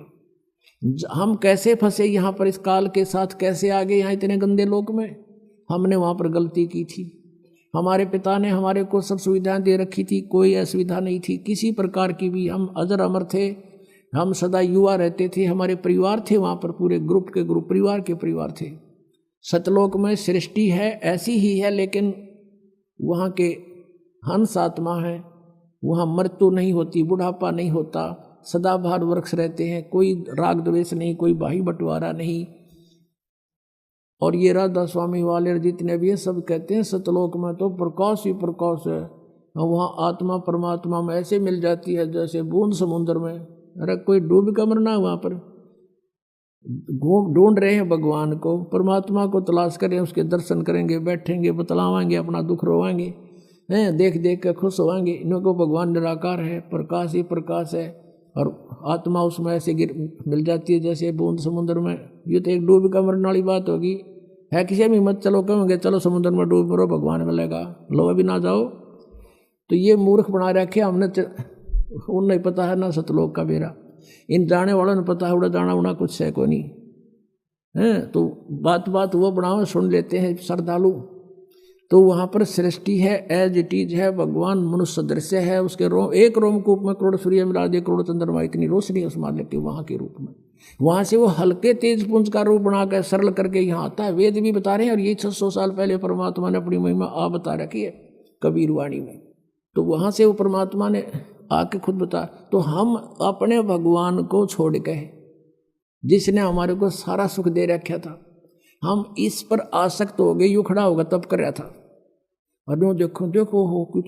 हम कैसे फंसे यहाँ पर, इस काल के साथ कैसे आ गए यहाँ इतने गंदे लोक में? हमने वहाँ पर गलती की थी। हमारे पिता ने हमारे को सब सुविधाएं दे रखी थी, कोई असुविधा नहीं थी किसी प्रकार की भी। हम अजर अमर थे, हम सदा युवा रहते थे, हमारे परिवार थे वहाँ पर, पूरे ग्रुप के ग्रुप, परिवार के परिवार थे। सतलोक में सृष्टि है ऐसी ही है, लेकिन वहाँ के हंस आत्मा है, वहाँ मृत्यु नहीं होती, बुढ़ापा नहीं होता, सदाबहार वृक्ष रहते हैं, कोई राग द्वेष नहीं, कोई बाही बंटवारा नहीं। और ये राधा स्वामी वाले जितने भी हैं सब कहते हैं सतलोक में तो प्रकाश ही प्रकाश है, वहाँ आत्मा परमात्मा में ऐसे मिल जाती है जैसे बूंद समुद्र में। अरे कोई डूब का मरना, वहाँ पर ढूंढ रहे हैं भगवान को, परमात्मा को तलाश करें, उसके दर्शन करेंगे, बैठेंगे, बतलावाएंगे, अपना दुख रोवाएंगे, हैं देख देख के खुश होवाएंगे। इनको भगवान निराकार है, प्रकाश ही प्रकाश है, और आत्मा उसमें ऐसे मिल जाती है जैसे बूंद समुद्र में। ये तो एक डूब का मरने वाली बात होगी, है किसी में मत चलो, कहेंगे चलो समुद्र में डूब मरो, भगवान मिलेगा, लो अभी ना जाओ। तो ये मूर्ख बना रखे हमने, उन्हें पता है ना सतलोक का बेरा, इन जाने वालों ने पता है उड़ा जाना उड़ा कुछ है को नहीं है। तो बात बात वो बनाओ, सुन लेते हैं श्रद्धालु। तो वहाँ पर सृष्टि है, एज इट इज है, भगवान मनुष्य दृश्य है, उसके एक रोमकूप में करोड़ सूर्य मिला दे, करोड़ चंद्रमा, इतनी रोशनी उस मालिक के वहाँ के रूप में। वहाँ से वो हल्के तेज पुंज का रूप बनाकर सरल करके यहाँ आता है। वेद भी बता रहे हैं, और ये 600 साल पहले परमात्मा ने अपनी महिमा आ बता रखी है कबीर वाणी में। तो वहाँ से वो परमात्मा ने आके खुद बता। तो हम अपने भगवान को छोड़ गए जिसने हमारे को सारा सुख दे रखा था, हम इस पर आसक्त हो गए। यूँ खड़ा होगा तब कर रहा था, अरे देखो देखो हो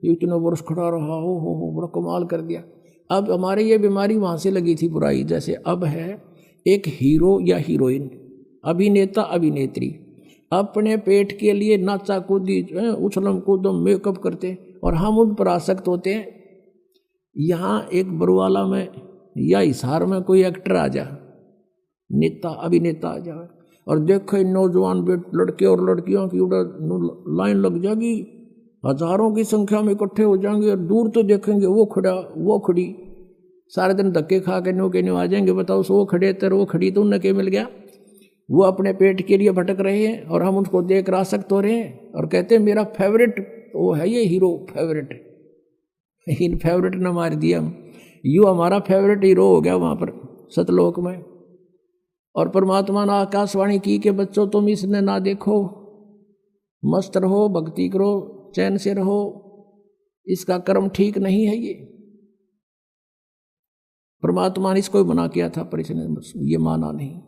इतने वर्ष खड़ा रहा, हो बड़ा कमाल कर दिया। अब हमारे ये बीमारी वहाँ से लगी थी बुराई। जैसे अब है एक हीरो या हीरोइन, अभिनेता अभिनेत्री, अपने पेट के लिए नाचा कूदी, उछलम कूदम मेकअप करते, और हम उन पर आसक्त होते हैं। यहाँ एक बरुवाला में या हिसार में कोई एक्टर आ जा, नेता अभिनेता आ जाए, और देखो नौजवान लड़के और लड़कियों की लाइन लग जाएगी, हजारों की संख्या में इकट्ठे हो जाएंगे, और दूर तो देखेंगे वो खड़ा वो खड़ी, सारे दिन धक्के खा के नो के नो आ जाएंगे। बताओ सो खड़े तर वो खड़ी, तो उन्हें क्या मिल गया? वो अपने पेट के लिए भटक रहे हैं, और हम उनको देख कर आसक्त हो रहे हैं, और कहते हैं मेरा फेवरेट वो है ये हीरो, फेवरेट। इन फेवरेट ने मार दिया, यू हमारा फेवरेट हीरो हो गया वहाँ पर सतलोक में। और परमात्मा ने आकाशवाणी की कि बच्चों तुम इसने ना देखो, मस्त रहो, भक्ति करो, चैन से रहो, इसका कर्म ठीक नहीं है। ये परमात्मा ने इसको मना किया था, पर इसने ये माना नहीं।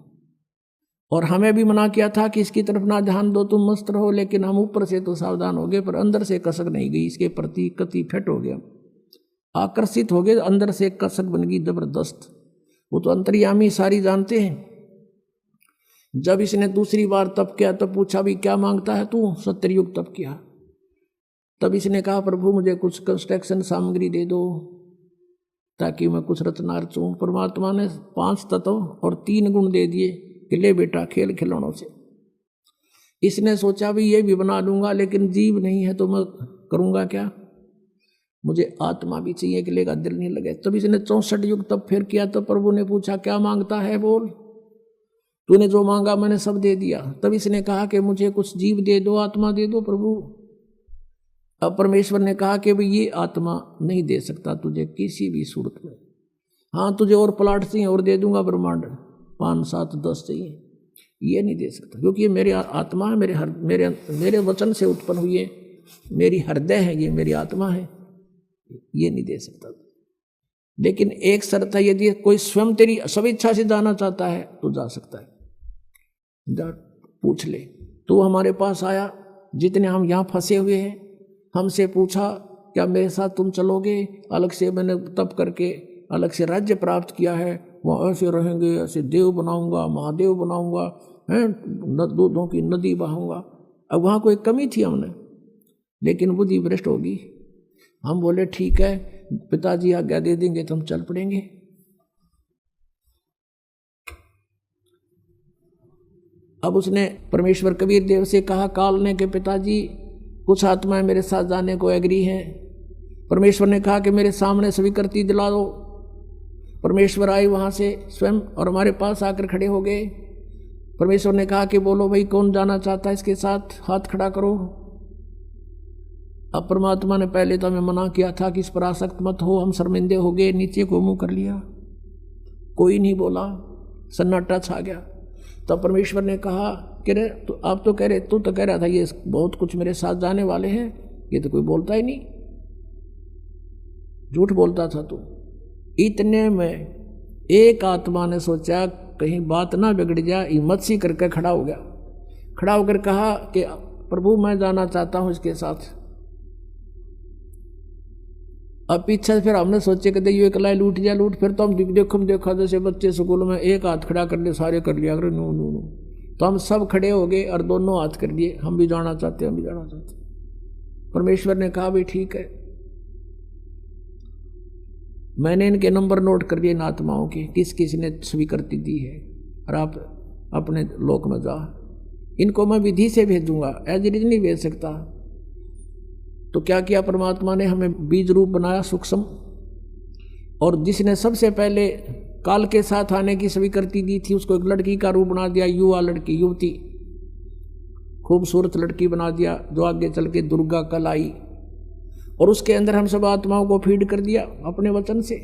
और हमें भी मना किया था कि इसकी तरफ ना ध्यान दो, तुम मस्त रहो, लेकिन हम ऊपर से तो सावधान हो गए, पर अंदर से कसक नहीं गई, इसके प्रति कति फिट हो गया, आकर्षित हो गए, अंदर से कसक बन गई जबरदस्त। वो तो अंतर्यामी सारी जानते हैं। जब इसने दूसरी बार तप किया तब पूछा भी क्या मांगता है तू? 70 युग तप किया। तब इसने कहा प्रभु मुझे कुछ कंस्ट्रक्शन सामग्री दे दो ताकि मैं कुछ रचना रचूं। परमात्मा ने 5 तत्व और 3 गुण दे दिए कि ले बेटा खेल खिलौनों से। इसने सोचा भी ये भी बना लूंगा, लेकिन जीव नहीं है तो मैं करूंगा क्या, मुझे आत्मा भी चाहिए कि लेगा, दिल नहीं लगे। तब इसने 64 युग तब फिर किया। तो प्रभु ने पूछा क्या मांगता है, बोल। तूने जो मांगा मैंने सब दे दिया। तब इसने कहा कि मुझे कुछ जीव दे दो, आत्मा दे दो प्रभु। अब परमेश्वर ने कहा कि भाई ये आत्मा नहीं दे सकता तुझे किसी भी सूरत में। हाँ तुझे और प्लाट चाहिए और दे दूंगा, ब्रह्मांड 5, 7, 10 चाहिए, ये नहीं दे सकता क्योंकि ये मेरी आत्मा है, मेरे वचन से उत्पन्न हुई है, मेरी हृदय है, ये मेरी आत्मा है, ये नहीं दे सकता। लेकिन एक शर्त है, यदि कोई स्वयं तेरी स्वेच्छा से जाना चाहता है तो जा सकता है, जा पूछ ले। तो हमारे पास आया, जितने हम यहाँ फंसे हुए हैं, हमसे पूछा क्या मेरे साथ तुम चलोगे? अलग से मैंने तप करके अलग से राज्य प्राप्त किया है, वहाँ ऐसे रहेंगे, ऐसे देव बनाऊंगा, महादेव बनाऊंगा, हैं दूधों की नदी बहाऊंगा। अब वहाँ कोई कमी थी हमने, लेकिन बुद्धि भ्रष्ट होगी। हम बोले ठीक है, पिताजी आज्ञा दे देंगे तो हम चल पड़ेंगे। अब उसने परमेश्वर कबीर देव से कहा काल ने कि पिताजी कुछ आत्माएं मेरे साथ जाने को एग्री हैं। परमेश्वर ने कहा कि मेरे सामने स्वीकृति दिला दो। परमेश्वर आए वहाँ से स्वयं और हमारे पास आकर खड़े हो गए। परमेश्वर ने कहा कि बोलो भाई कौन जाना चाहता है इसके साथ, हाथ खड़ा करो। अब परमात्मा ने पहले तो हमें मना किया था कि इस पर आसक्त मत हो, हम शर्मिंदे हो गए, नीचे को मुंह कर लिया, कोई नहीं बोला, सन्नाटा छा गया। तब परमेश्वर ने कहा कि रे तो आप तो कह रहे, तू तो कह रहा था ये बहुत कुछ मेरे साथ जाने वाले हैं, ये तो कोई बोलता ही नहीं, झूठ बोलता था तू। इतने में एक आत्मा ने सोचा कहीं बात ना बिगड़ जाए, हिम्मत सी करके खड़ा हो गया। खड़ा होकर कहा कि प्रभु मैं जाना चाहता हूं इसके साथ। अब पीछे फिर हमने सोचे कि ये एक लाई लूट जा लूट, फिर तो हम देखा जैसे बच्चे स्कूल में एक हाथ खड़ा कर ले, सारे कर लिया, अरे नो नो नो, तो हम सब खड़े हो गए और दोनों हाथ कर दिए, हम भी जाना चाहते, हम भी जाना चाहते। परमेश्वर ने कहा भाई ठीक है, मैंने इनके नंबर नोट कर दिए इन आत्माओं के, किस किस ने स्वीकृति दी है, और आप अपने लोक में जा, इनको मैं विधि से भेजूंगा, एज इट इज नहीं भेज सकता। तो क्या किया परमात्मा ने, हमें बीज रूप बनाया सूक्ष्म, और जिसने सबसे पहले काल के साथ आने की स्वीकृति दी थी उसको एक लड़की का रूप बना दिया, युवा लड़की, युवती, खूबसूरत लड़की बना दिया, जो आगे चल के दुर्गा कल आई। और उसके अंदर हम सब आत्माओं को फीड कर दिया अपने वचन से,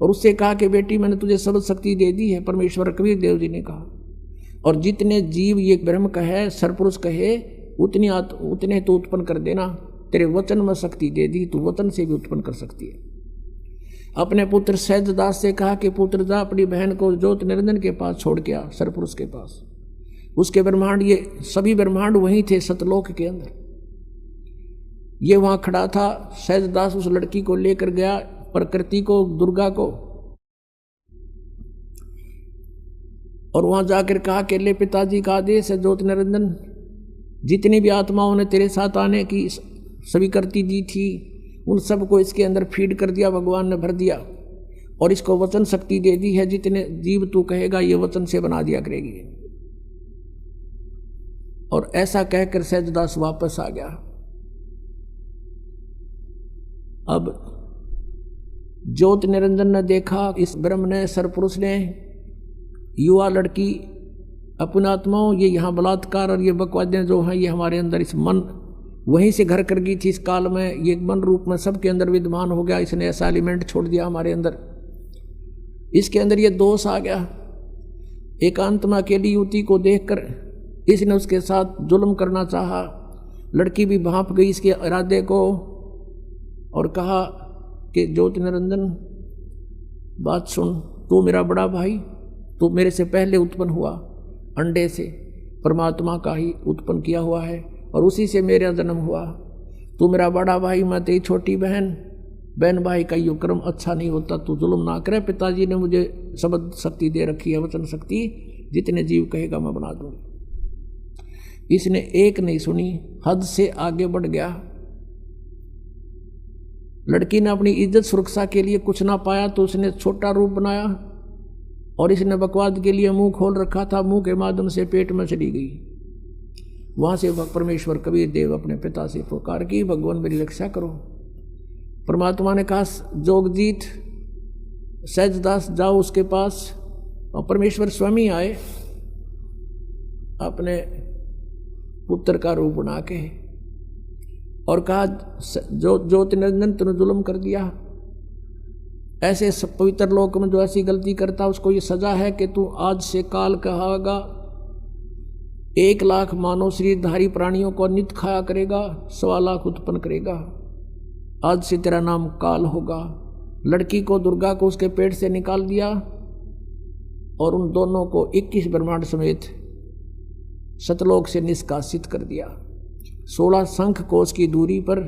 और उससे कहा कि बेटी मैंने तुझे सब शक्ति दे दी है, परमेश्वर कबीर देव जी ने कहा। और जितने जीव ये ब्रह्म कहे, सरपुरुष कहे, उतने तो उत्पन्न कर देना, तेरे वचन में शक्ति दे दी, तू वचन से भी उत्पन्न कर सकती है। अपने पुत्र सहजदास से कहा कि पुत्र जा अपनी बहन को ज्योत निरंजन के पास छोड़ के आ, सरपुरुष के पास। उसके ब्रह्मांड, ये सभी ब्रह्मांड वहीं थे सतलोक के अंदर, ये वहां खड़ा था। सहजदास उस लड़की को लेकर गया, प्रकृति को, दुर्गा को, और वहां जाकर कहा कि ले पिताजी का आदेश है, ज्योत निरंजन जितनी भी आत्माओं ने तेरे साथ आने की स्वीकृति दी थी उन सबको इसके अंदर फीड कर दिया, भगवान ने भर दिया, और इसको वचन शक्ति दे दी है, जितने जीव तू कहेगा ये वचन से बना दिया करेगी। और ऐसा कहकर सहजदास वापस आ गया। अब ज्योत निरंजन ने देखा, इस ब्रह्म ने, सरपुरुष ने, युवा लड़की, अपना आत्माओं, ये यहाँ बलात्कार और ये बकवादें जो हैं ये हमारे अंदर, इस मन वहीं से घर कर गई थी इस काल में, ये मन रूप में सबके अंदर विद्यमान हो गया, इसने ऐसा एलिमेंट छोड़ दिया हमारे अंदर, इसके अंदर ये दोष आ गया। एकांत में अकेली युवती को देखकर इसने उसके साथ जुल्म करना चाहा, लड़की भी भांप गई इसके इरादे को, और कहा कि ज्योति निरंजन बात सुन, तू मेरा बड़ा भाई, तू मेरे से पहले उत्पन्न हुआ, अंडे से परमात्मा का ही उत्पन्न किया हुआ है, और उसी से मेरा जन्म हुआ। तू मेरा बड़ा भाई, मैं तेरी छोटी बहन, बहन भाई का यो क्रम अच्छा नहीं होता, तू जुल्म ना करे। पिताजी ने मुझे शब्द शक्ति दे रखी है, वचन शक्ति, जितने जीव कहेगा मैं बना दूंगी। इसने एक नहीं सुनी, हद से आगे बढ़ गया। लड़की ने अपनी इज्जत सुरक्षा के लिए कुछ ना पाया तो उसने छोटा रूप बनाया, और इसने बकवाद के लिए मुंह खोल रखा था, मुंह के माध्यम से पेट में चली गई। वहां से परमेश्वर कबीर देव अपने पिता से पुकार की, भगवान मेरी रक्षा करो। परमात्मा ने कहा जोगजीत, सहजदास जाओ उसके पास, और परमेश्वर स्वयं आए अपने पुत्र का रूप बना के, और कहा ज्योति निरंजन तूने जुल्म कर दिया, ऐसे पवित्र लोक में जो ऐसी गलती करता उसको ये सजा है कि तू आज से काल कहागा, 1 लाख मानव शरीरधारी प्राणियों को नित खाया करेगा, 1.25 लाख उत्पन्न करेगा, आज से तेरा नाम काल होगा। लड़की को, दुर्गा को उसके पेट से निकाल दिया, और उन दोनों को 21 ब्रह्मांड समेत सतलोक से निष्कासित कर दिया। 16 शंख कोश की दूरी पर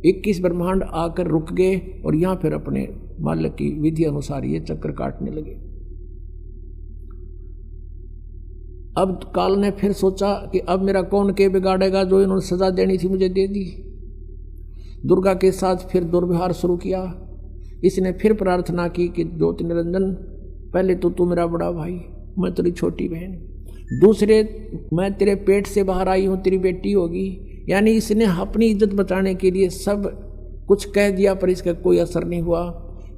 21 ब्रह्मांड आकर रुक गए, और यहाँ फिर अपने मालिक की विधि अनुसार ये चक्र काटने लगे। अब काल ने फिर सोचा कि अब मेरा कौन के बिगाड़ेगा, जो इन्होंने सजा देनी थी मुझे दे दी। दुर्गा के साथ फिर दुर्व्यवहार शुरू किया। इसने फिर प्रार्थना की कि ज्योति निरंजन, पहले तो तू मेरा बड़ा भाई, मैं तेरी छोटी बहन, दूसरे मैं तेरे पेट से बाहर आई हूँ, तेरी बेटी होगी। यानी इसने अपनी इज्जत बचाने के लिए सब कुछ कह दिया, पर इसका कोई असर नहीं हुआ।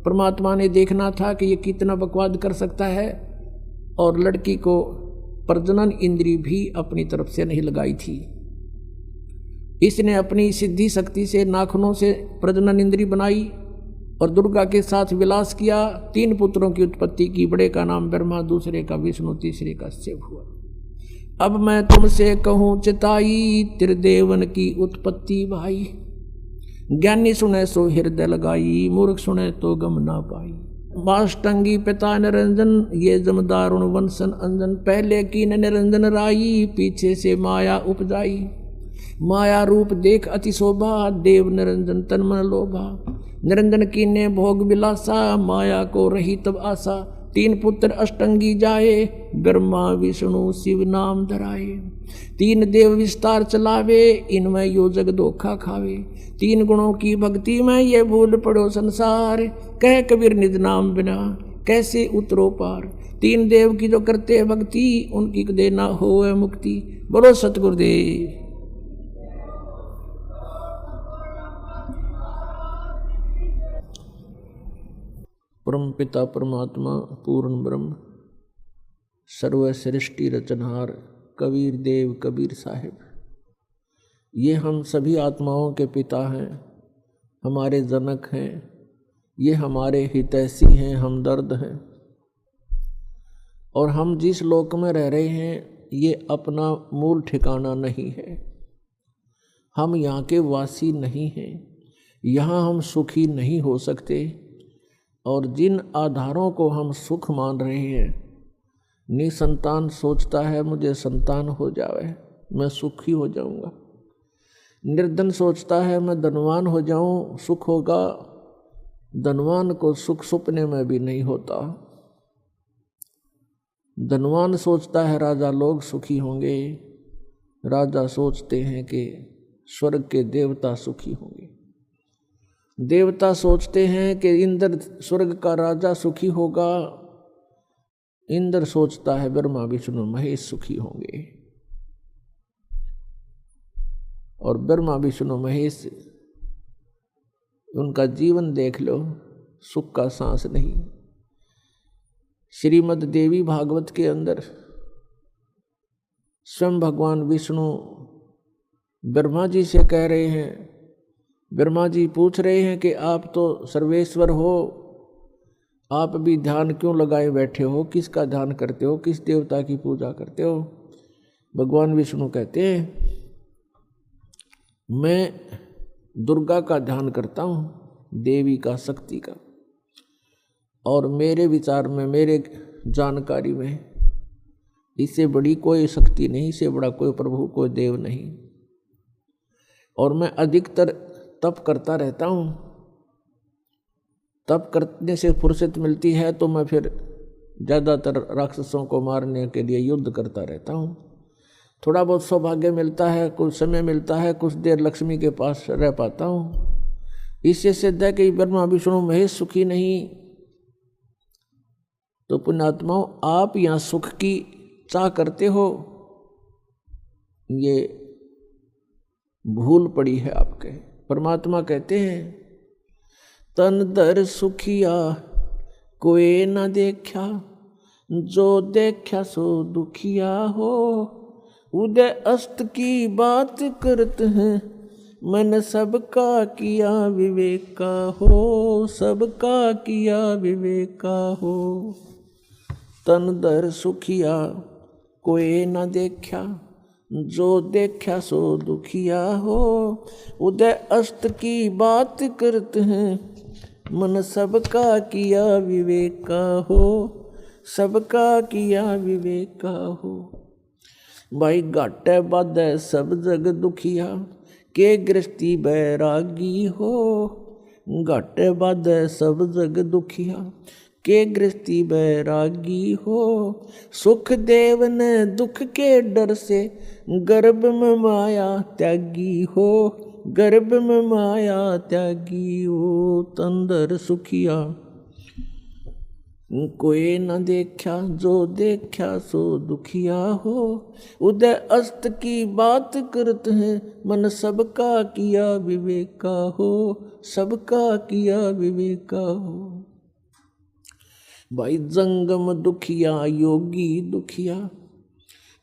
परमात्मा ने देखना था कि ये कितना बकवाद कर सकता है, और लड़की को प्रजनन इंद्री भी अपनी तरफ से नहीं लगाई थी। इसने अपनी सिद्धि शक्ति से नाखूनों से प्रजनन इंद्री बनाई और दुर्गा के साथ विलास किया। 3 पुत्रों की उत्पत्ति की। बड़े का नाम ब्रह्मा, दूसरे का विष्णु, तीसरे का शिव हुआ। अब मैं तुमसे कहूँ चिताई, त्रिदेवन की उत्पत्ति भाई। ज्ञानी सुने सो हृदय लगाई, मूर्ख सुने तो गम ना पाई। बाष्टंगी पिता निरंजन, ये जमदारुण वंशन अंजन। पहले की निरंजन राई, पीछे से माया उपजाई। माया रूप देख अति शोभा, देव निरंजन तन मन लोभा। निरंजन की ने भोग विलासा, माया को रही तब आशा। 3 पुत्र अष्टंगी जाए, ब्रह्मा विष्णु शिव नाम धराए। 3 देव विस्तार चलावे, इनमें यो जग धोखा खावे। 3 गुणों की भक्ति में ये भूल पड़ो संसार, कह कबीर निज नाम बिना कैसे उतरो पार। 3 देव की जो करते भक्ति, उनकी देना होए मुक्ति। बोलो सतगुरुदेव। परम पिता परमात्मा पूर्ण ब्रह्म सर्व सृष्टि रचनहार कबीर देव कबीर साहिब, ये हम सभी आत्माओं के पिता हैं, हमारे जनक हैं, ये हमारे हितैषी हैं, हमदर्द हैं। और हम जिस लोक में रह रहे हैं ये अपना मूल ठिकाना नहीं है। हम यहाँ के वासी नहीं हैं, यहाँ हम सुखी नहीं हो सकते। और जिन आधारों को हम सुख मान रहे हैं, निसंतान सोचता है मुझे संतान हो जाए मैं सुखी हो जाऊंगा। निर्धन सोचता है मैं धनवान हो जाऊं सुख होगा। धनवान को सुख सपने में भी नहीं होता। धनवान सोचता है राजा लोग सुखी होंगे, राजा सोचते हैं कि स्वर्ग के देवता सुखी होंगे। देवता सोचते हैं कि इंद्र स्वर्ग का राजा सुखी होगा। इंद्र सोचता है ब्रह्मा विष्णु महेश सुखी होंगे। और ब्रह्मा विष्णु महेश, उनका जीवन देख लो, सुख का सांस नहीं। श्रीमद् देवी भागवत के अंदर स्वयं भगवान विष्णु ब्रह्मा जी से कह रहे हैं, ब्रह्मा जी पूछ रहे हैं कि आप तो सर्वेश्वर हो, आप भी ध्यान क्यों लगाए बैठे हो, किसका ध्यान करते हो, किस देवता की पूजा करते हो। भगवान विष्णु कहते हैं मैं दुर्गा का ध्यान करता हूँ, देवी का, शक्ति का। और मेरे विचार में, मेरे जानकारी में इससे बड़ी कोई शक्ति नहीं, इससे बड़ा कोई प्रभु, कोई देव नहीं। और मैं अधिकतर तप करता रहता हूँ। तप करने से फुर्सत मिलती है तो मैं फिर ज़्यादातर राक्षसों को मारने के लिए युद्ध करता रहता हूँ। थोड़ा बहुत सौभाग्य मिलता है, कुछ समय मिलता है, कुछ देर लक्ष्मी के पास रह पाता हूँ। इससे सिद्ध है कि ब्रह्मा विष्णु महेश सुखी नहीं। तो पुण्यात्माओं, आप यहाँ सुख की चाह करते हो, ये भूल पड़ी है आपके। परमात्मा कहते हैं तन दर सुखिया कोई न देखा, जो देखा सो दुखिया हो। उदय अस्त की बात करते हैं, मन सबका किया विवेका हो, सबका किया विवेका हो। तन दर सुखिया कोई न देखा, जो देखा सो दुखिया हो। उदय अस्त की बात करते हैं, मन सबका किया विवेका हो, सबका किया विवेका हो। भाई घाटे बाधे सब जग दुखिया, के गृहस्थी बैरागी हो। घाटे बाधे सब जग दुखिया, के गृहस्थी बैरागी हो। सुख देव ने दुख के डर से, गर्भ में माया त्यागी हो। गर्भ में माया त्यागी हो, तंदर सुखिया कोई न देखा, जो देखा सो दुखिया हो। उदय अस्त की बात करते हैं, मन सबका किया विवेका हो, सबका किया विवेका हो। भाई जंगम दुखिया योगी दुखिया,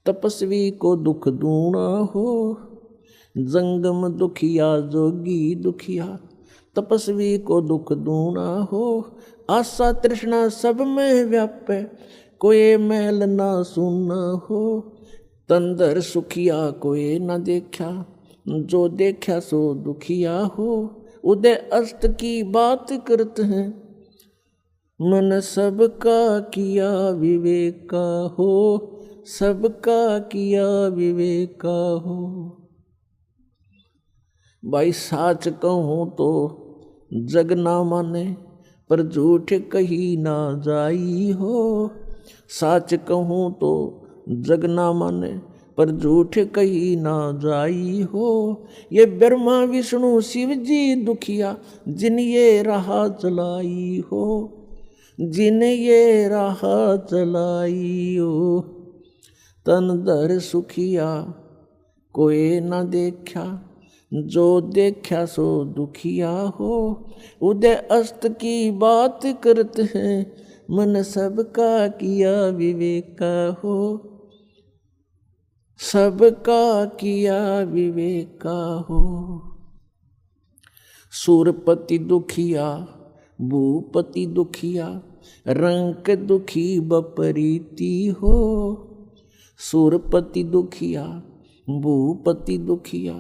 तपस्वी को दुख दूना हो। जंगम दुखिया जोगी दुखिया, तपस्वी को दुख दूना हो। आशा तृष्णा सब में व्यापे, कोई मैल ना सुना हो। तंदर सुखिया कोई न देखा, जो देखा सो दुखिया हो। उदय अस्त की बात करते हैं, मन सबका किया विवेका हो, सबका किया विवेका हो। भाई साच कहूँ तो जग ना माने, पर झूठ कही ना जाई हो। साच कहूँ तो जग ना माने, पर झूठ कही ना जाई हो। ये ब्रह्मा विष्णु शिव जी दुखिया, जिन ये राह चलाई हो, जिन ये राह चलाई हो। तन धर सुखिया कोई न देखा, जो देखा सो दुखिया हो। उदय अस्त की बात करते हैं, मन सबका किया विवेका हो, सबका किया विवेका हो। सूरपति दुखिया भूपति दुखिया, रंक दुखी बपरीति हो। सूरपति दुखिया भूपति दुखिया,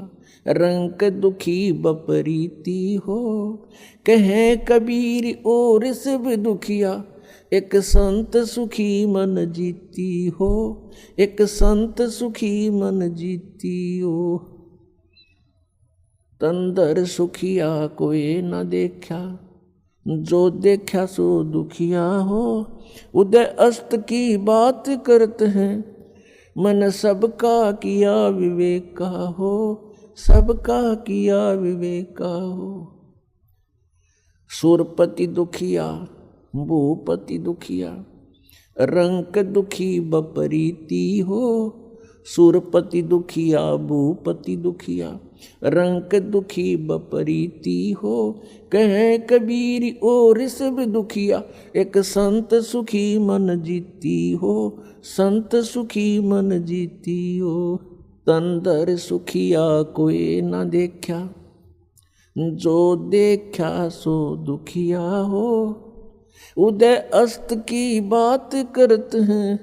रंक दुखी बपरीति हो। कहे कबीर और सब दुखिया, एक संत सुखी मन जीती हो, एक संत सुखी मन जीती हो। तंदर सुखिया कोई न देखा, जो देखा सो दुखिया हो। उदय अस्त की बात करते हैं, मन सबका किया विवेका हो, सबका किया विवेका हो। सूरपति दुखिया भूपति दुखिया, रंक दुखी बपरीति हो। सूरपति दुखिया भूपति दुखिया, रंक दुखी बपरीति हो। कहे कबीर और सब दुखिया, एक संत सुखी मन जीती हो, संत सुखी मन जीती हो। तंदर सुखिया कोई न देखा, जो देखा सो दुखिया हो। उदय अस्त की बात करते हैं,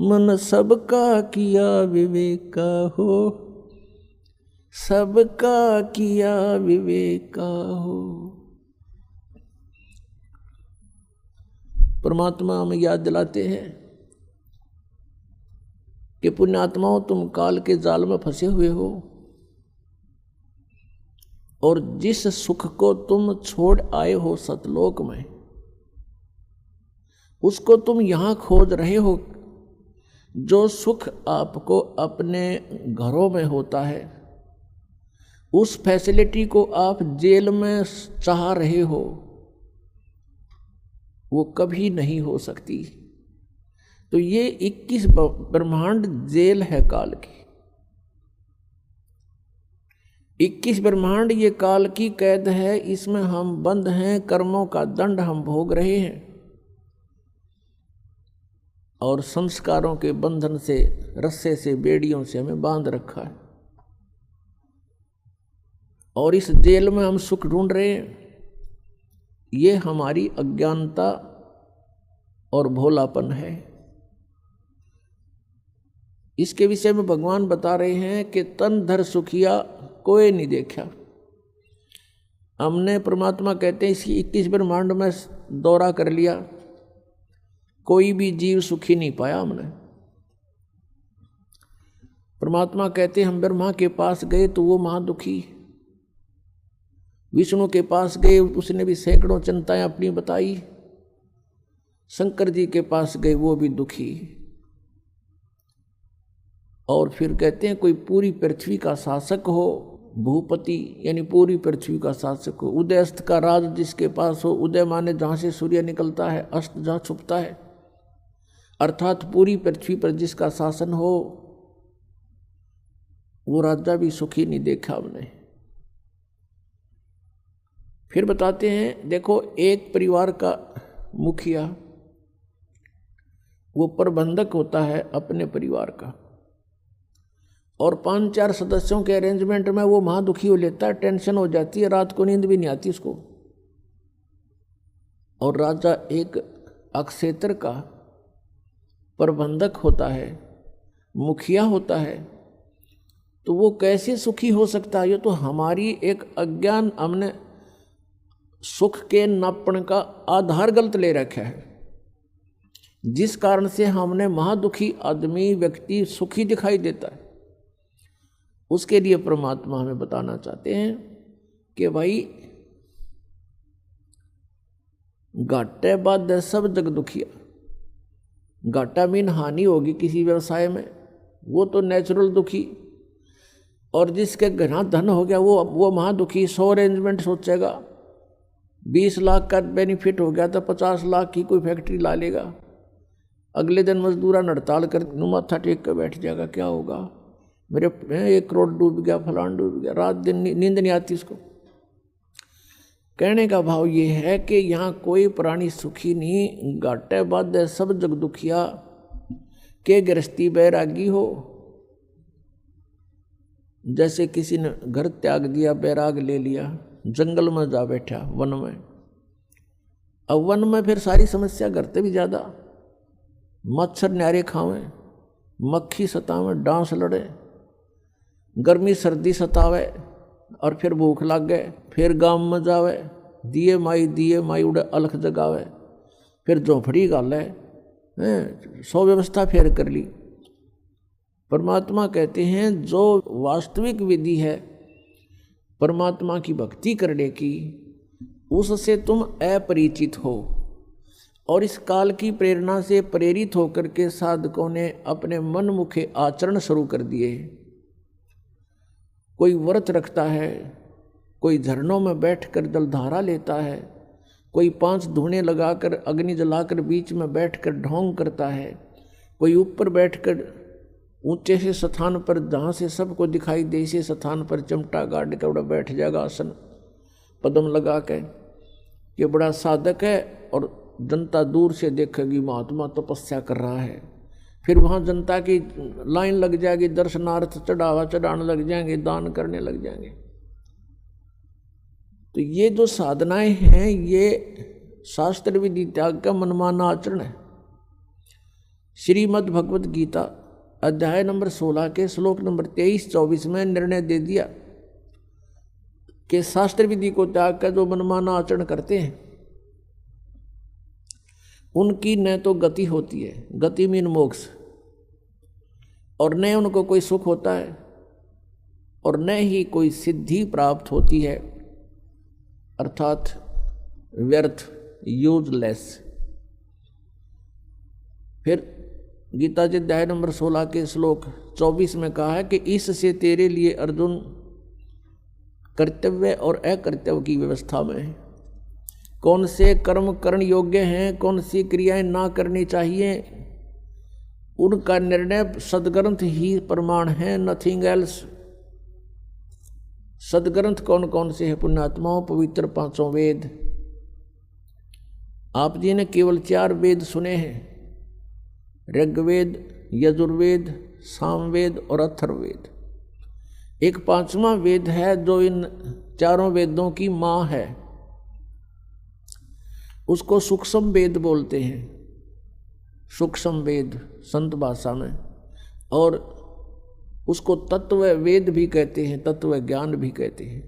मन सबका किया विवेका हो, सबका किया विवेका हो। परमात्मा हमें याद दिलाते हैं कि पुण्यात्माओं, तुम काल के जाल में फंसे हुए हो और जिस सुख को तुम छोड़ आए हो सतलोक में, उसको तुम यहां खोज रहे हो। जो सुख आपको अपने घरों में होता है, उस फैसिलिटी को आप जेल में चाह रहे हो, वो कभी नहीं हो सकती। तो ये 21 ब्रह्मांड जेल है काल की। 21 ब्रह्मांड ये काल की कैद है, इसमें हम बंद हैं, कर्मों का दंड हम भोग रहे हैं और संस्कारों के बंधन से, रस्से से, बेड़ियों से हमें बांध रखा है। और इस जेल में हम सुख ढूंढ रहे हैं। ये हमारी अज्ञानता और भोलापन है। इसके विषय में भगवान बता रहे हैं कि तन धर सुखिया कोई नहीं देखा। हमने, परमात्मा कहते हैं, इसकी 21 ब्रह्मांड में दौरा कर लिया, कोई भी जीव सुखी नहीं पाया हमने। परमात्मा कहते हम ब्रह्मा के पास गए तो वो महादुखी, विष्णु के पास गए, उसने भी सैकड़ों चिंताएं अपनी बताई, शंकर जी के पास गए, वो भी दुखी। और फिर कहते हैं कोई पूरी पृथ्वी का शासक हो, भूपति यानी पूरी पृथ्वी का शासक हो, उदय अस्त का राज जिसके पास हो, उदय माने जहाँ से सूर्य निकलता है, अस्त जहाँ छुपता है, अर्थात पूरी पृथ्वी पर जिसका शासन हो, वो राजा भी सुखी नहीं देखा हमने। फिर बताते हैं, देखो एक परिवार का मुखिया वो प्रबंधक होता है अपने परिवार का, और 5-4 सदस्यों के अरेंजमेंट में वो महादुखी हो लेता है, टेंशन हो जाती है, रात को नींद भी नहीं आती उसको। और राजा एक अक्षेत्र का प्रबंधक होता है, मुखिया होता है, तो वो कैसे सुखी हो सकता है? ये तो हमारी एक अज्ञान, हमने सुख के नापण का आधार गलत ले रखा है, जिस कारण से हमने महादुखी आदमी व्यक्ति सुखी दिखाई देता है। उसके लिए परमात्मा हमें बताना चाहते हैं कि भाई घाटे बाद सब जग दुखिया। घाटा मीन हानि होगी किसी व्यवसाय में, वो तो नेचुरल दुखी, और जिसके घना धन हो गया वो महादुखी। 100 अरेंजमेंट सोचेगा, 20 लाख का बेनिफिट हो गया तो 50 लाख की कोई फैक्ट्री ला लेगा, अगले दिन मजदूरा हड़ताल कर माथा टेक कर बैठ जाएगा, क्या होगा, मेरे 1 करोड़ डूब गया, फलान डूब गया, रात दिन नींद नहीं आती उसको। कहने का भाव ये है कि यहाँ कोई प्राणी सुखी नहीं, घाटे बाद सब जग दुखिया। के गृहस्थी बैरागी हो, जैसे किसी ने घर त्याग दिया, बैराग ले लिया, जंगल में जा बैठा, वन में। अब वन में फिर सारी समस्या करते भी ज़्यादा, मच्छर न्यारे खावें, मक्खी सतावें, डांस लड़े, गर्मी सर्दी सतावे, और फिर भूख लग गए, फिर गांव में जावे, दिए माई उड़े अलख जगावे, फिर झोंपड़ी गाले, 100 व्यवस्था फिर कर ली। परमात्मा कहते हैं जो वास्तविक विधि है परमात्मा की भक्ति करने की, उससे तुम अपरिचित हो, और इस काल की प्रेरणा से प्रेरित होकर के साधकों ने अपने मन मुखे आचरण शुरू कर दिए। कोई व्रत रखता है, कोई झरनों में बैठकर जलधारा लेता है, कोई 5 धूने लगाकर अग्नि जलाकर बीच में बैठकर ढोंग करता है, कोई ऊपर बैठकर ऊंचे से स्थान पर जहाँ से सबको दिखाई दे से स्थान पर चिमटा गाड़ कर बैठ जाएगा, आसन पद्म लगा के। ये बड़ा साधक है, और जनता दूर से देखेगी महात्मा तपस्या कर रहा है। फिर वहाँ जनता की लाइन लग जाएगी, दर्शनार्थ चढ़ावा चढ़ाने लग जाएंगे, दान करने लग जाएंगे। तो ये जो साधनाएं हैं, ये शास्त्र विधि त्याग का मनमाना आचरण है। श्रीमद् भगवत गीता अध्याय नंबर 16 के श्लोक नंबर 23-24 में निर्णय दे दिया कि शास्त्र विधि को त्याग कर जो मनमाना आचरण करते हैं उनकी न तो गति होती है, गति मीन मोक्ष, और न उनको कोई सुख होता है, और न ही कोई सिद्धि प्राप्त होती है, अर्थात व्यर्थ, यूजलेस। फिर गीता जी अध्याय नंबर 16 के श्लोक 24 में कहा है कि इससे तेरे लिए अर्जुन कर्तव्य और अकर्तव्य की व्यवस्था में है। कौन से कर्म करने योग्य हैं, कौन सी क्रियाएं ना करनी चाहिए, उनका निर्णय सदग्रंथ ही प्रमाण है, नथिंग एल्स। सदग्रंथ कौन कौन से हैं? पुण्यात्माओं, पवित्र 5 वेद। आप जी ने केवल 4 वेद सुने हैं, ऋग्वेद, यजुर्वेद, सामवेद और अथर्ववेद। एक 5वां वेद है जो इन 4 वेदों की माँ है, उसको सूक्ष्म वेद बोलते हैं, सूक्ष्म वेद संत भाषा में, और उसको तत्व वेद भी कहते हैं, तत्व ज्ञान भी कहते हैं।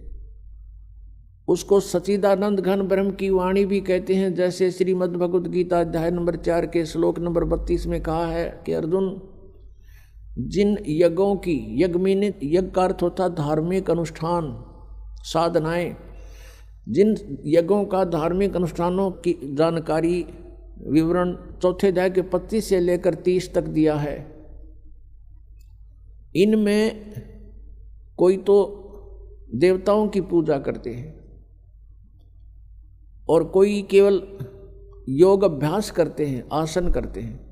उसको सच्चिदानंद घन ब्रह्म की वाणी भी कहते हैं, जैसे श्रीमद् भगवद गीता अध्याय नंबर 4 के श्लोक नंबर 32 में कहा है कि अर्जुन, जिन यज्ञों की, यज्ञ का अर्थ होता धार्मिक अनुष्ठान साधनाएं, जिन यज्ञों का धार्मिक अनुष्ठानों की जानकारी विवरण 4 अध्याय के 25 से लेकर 30 तक दिया है, इनमें कोई तो देवताओं की पूजा करते हैं, और कोई केवल योग अभ्यास करते हैं, आसन करते हैं,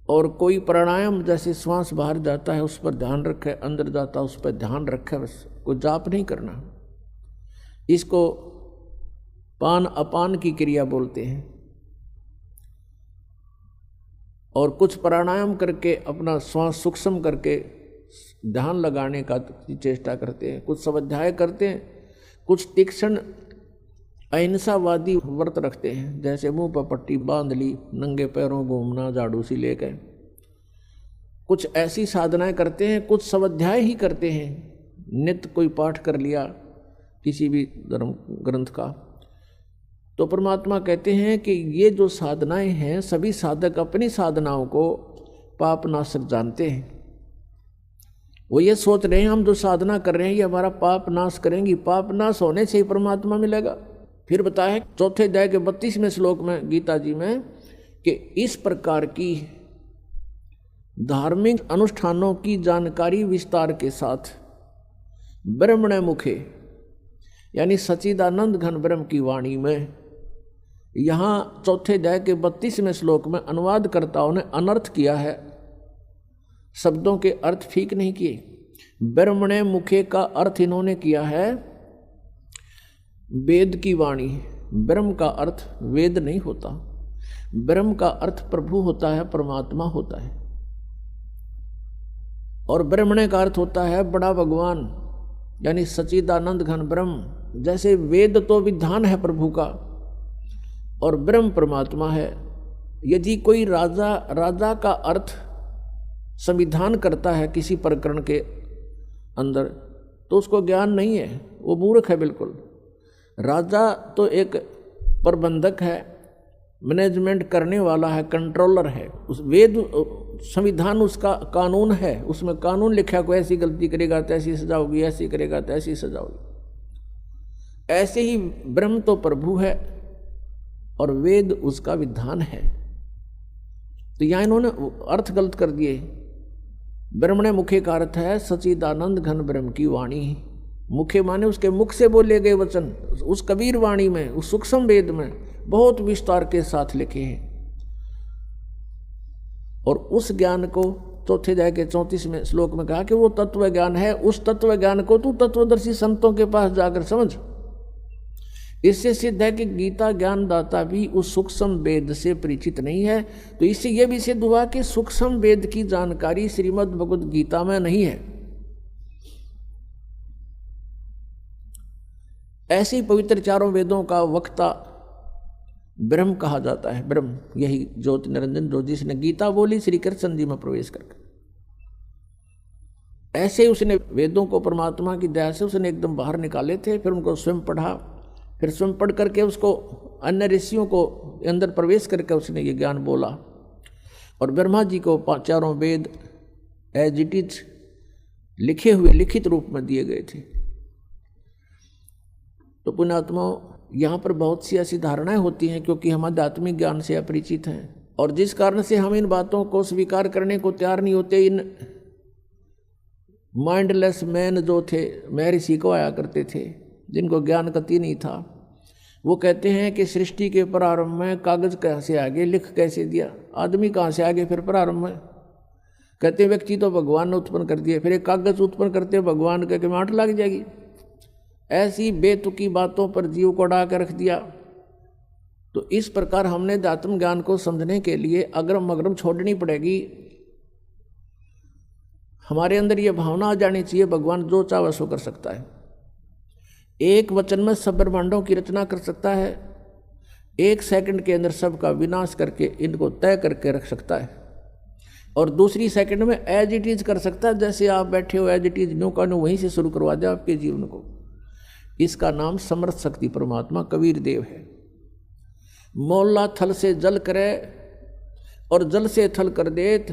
और कोई प्राणायाम जैसे श्वास बाहर जाता है उस पर ध्यान रखे, अंदर जाता है उस पर ध्यान रखे, बस कोई जाप नहीं करना। इसको पान अपान की क्रिया बोलते हैं। और कुछ प्राणायाम करके अपना श्वास सूक्ष्म करके ध्यान लगाने का चेष्टा करते हैं, कुछ स्वाध्याय करते हैं, कुछ तीक्ष्ण अहिंसावादी व्रत रखते हैं, जैसे मुंह पर पट्टी बांध ली, नंगे पैरों घूमना, झाड़ू सी लेकर, कुछ ऐसी साधनाएं करते हैं, कुछ स्वाध्याय ही करते हैं, नित्य कोई पाठ कर लिया किसी भी धर्म ग्रंथ का। तो परमात्मा कहते हैं कि ये जो साधनाएं हैं, सभी साधक अपनी साधनाओं को पाप नाशक जानते हैं। वो ये सोच रहे हैं हम जो साधना कर रहे हैं ये हमारा पाप नाश करेंगी, पाप नाश होने से ही परमात्मा मिलेगा। फिर बताया है चौथे अध्याय के 32वें श्लोक में गीता जी में कि इस प्रकार की धार्मिक अनुष्ठानों की जानकारी विस्तार के साथ ब्रह्मणे मुखे यानी सच्चिदानंद घन ब्रह्म की वाणी में, यहाँ चौथे अध्याय के 32वें श्लोक में अनुवादकर्ताओं ने अनर्थ किया है, शब्दों के अर्थ ठीक नहीं किए। ब्रह्मणे मुखे का अर्थ इन्होंने किया है वेद की वाणी। ब्रह्म का अर्थ वेद नहीं होता, ब्रह्म का अर्थ प्रभु होता है, परमात्मा होता है। और ब्रह्मणे का अर्थ होता है बड़ा भगवान यानी सच्चिदानंद घन ब्रह्म। जैसे वेद तो विधान है प्रभु का और ब्रह्म परमात्मा है। यदि कोई राजा का अर्थ संविधान करता है किसी प्रकरण के अंदर तो उसको ज्ञान नहीं है, वो मूर्ख है बिल्कुल। राजा तो एक प्रबंधक है, मैनेजमेंट करने वाला है, कंट्रोलर है। उस वेद संविधान उसका कानून है, उसमें कानून लिखा, कोई ऐसी गलती करेगा तो ऐसी सजा होगी, ऐसी करेगा तो ऐसी सजा होगी। ऐसे ही ब्रह्म तो प्रभु है और वेद उसका विधान है। तो यहाँ इन्होंने अर्थ गलत कर दिए। ब्रह्मणे मुखे का अर्थ है सच्चिदानंद घन ब्रह्म की वाणी। मुखे माने उसके मुख से बोले गए वचन, उस कबीर वाणी में, उस सूक्ष्म वेद में बहुत विस्तार के साथ लिखे हैं। और उस ज्ञान को चौथे अध्याय के 34वें श्लोक में कहा कि वो तत्व ज्ञान है। उस तत्व ज्ञान को तू तत्वदर्शी संतों के पास जाकर समझ। इससे सिद्ध है कि गीता ज्ञानदाता भी उस सूक्ष्म वेद से परिचित नहीं है। तो इससे यह भी सिद्ध हुआ कि सूक्ष्म वेद की जानकारी श्रीमद् भगवद गीता में नहीं है। ऐसे ही पवित्र चारों वेदों का वक्ता ब्रह्म कहा जाता है। ब्रह्म यही ज्योति निरंजन जो जिसने गीता बोली श्री कृष्ण जी में प्रवेश करके। ऐसे ही उसने वेदों को परमात्मा की दया से उसने एकदम बाहर निकाले थे, फिर उनको स्वयं पढ़ा, फिर स्वयं पढ़ करके उसको अन्य ऋषियों को अंदर प्रवेश करके उसने ये ज्ञान बोला। और ब्रह्मा जी को चारों वेद एज इट इज लिखे हुए लिखित रूप में दिए गए थे। तो पुण्यात्माओं, यहाँ पर बहुत सी ऐसी धारणाएं होती हैं क्योंकि हम आध्यात्मिक ज्ञान से अपरिचित हैं, और जिस कारण से हम इन बातों को स्वीकार करने को तैयार नहीं होते। इन माइंडलेस मैन जो थे, महर्षि को आया करते थे, जिनको ज्ञान गति नहीं था, वो कहते हैं कि सृष्टि के प्रारंभ में कागज कहाँ से आगे, लिख कैसे दिया, आदमी कहाँ से आगे फिर प्रारंभ में। कहते व्यक्ति तो भगवान ने उत्पन्न कर दिया, फिर एक कागज उत्पन्न करते भगवान के माठ लग जाएगी। ऐसी बेतुकी बातों पर जीव को अड़ा कर रख दिया। तो इस प्रकार हमने आत्म ज्ञान को समझने के लिए अग्रम अग्रम छोड़नी पड़ेगी। हमारे अंदर ये भावना आ जानी चाहिए भगवान जो चाहे सो कर सकता है। एक वचन में सब ब्रह्मांडों की रचना कर सकता है, एक सेकंड के अंदर सबका विनाश करके इनको तय करके रख सकता है, और दूसरी सेकंड में एज इट इज कर सकता है। जैसे आप बैठे हो एज इट इज न्यू का न्यू वहीं से शुरू करवा दे आपके जीवन को। इसका नाम समर्थ शक्ति परमात्मा कबीर देव है। मोला थल से जल करे और जल से थल कर देत,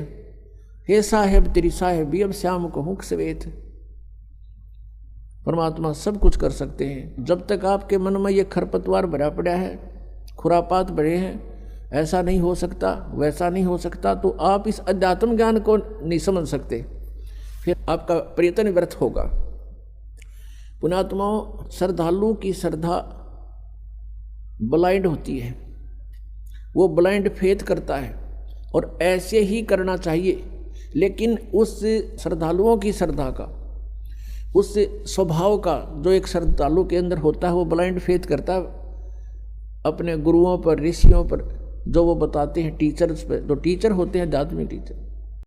हे साहेब तेरी साहेबी अब श्याम को हुक सवेत। परमात्मा सब कुछ कर सकते हैं। जब तक आपके मन में ये खरपतवार भरा पड़ा है, खुरापात भरे हैं, ऐसा नहीं हो सकता, वैसा नहीं हो सकता, तो आप इस अध्यात्म ज्ञान को नहीं समझ सकते, फिर आपका प्रयत्न व्यर्थ होगा। पुण्यात्माओं, श्रद्धालु की श्रद्धा ब्लाइंड होती है, वो ब्लाइंड फेथ करता है और ऐसे ही करना चाहिए। लेकिन उस श्रद्धालुओं की श्रद्धा का, उस स्वभाव का जो एक श्रद्धालु के अंदर होता है, वो ब्लाइंड फेथ करता है अपने गुरुओं पर, ऋषियों पर, जो वो बताते हैं, टीचर्स पर, जो टीचर होते हैं, आध्यात्मिक टीचर।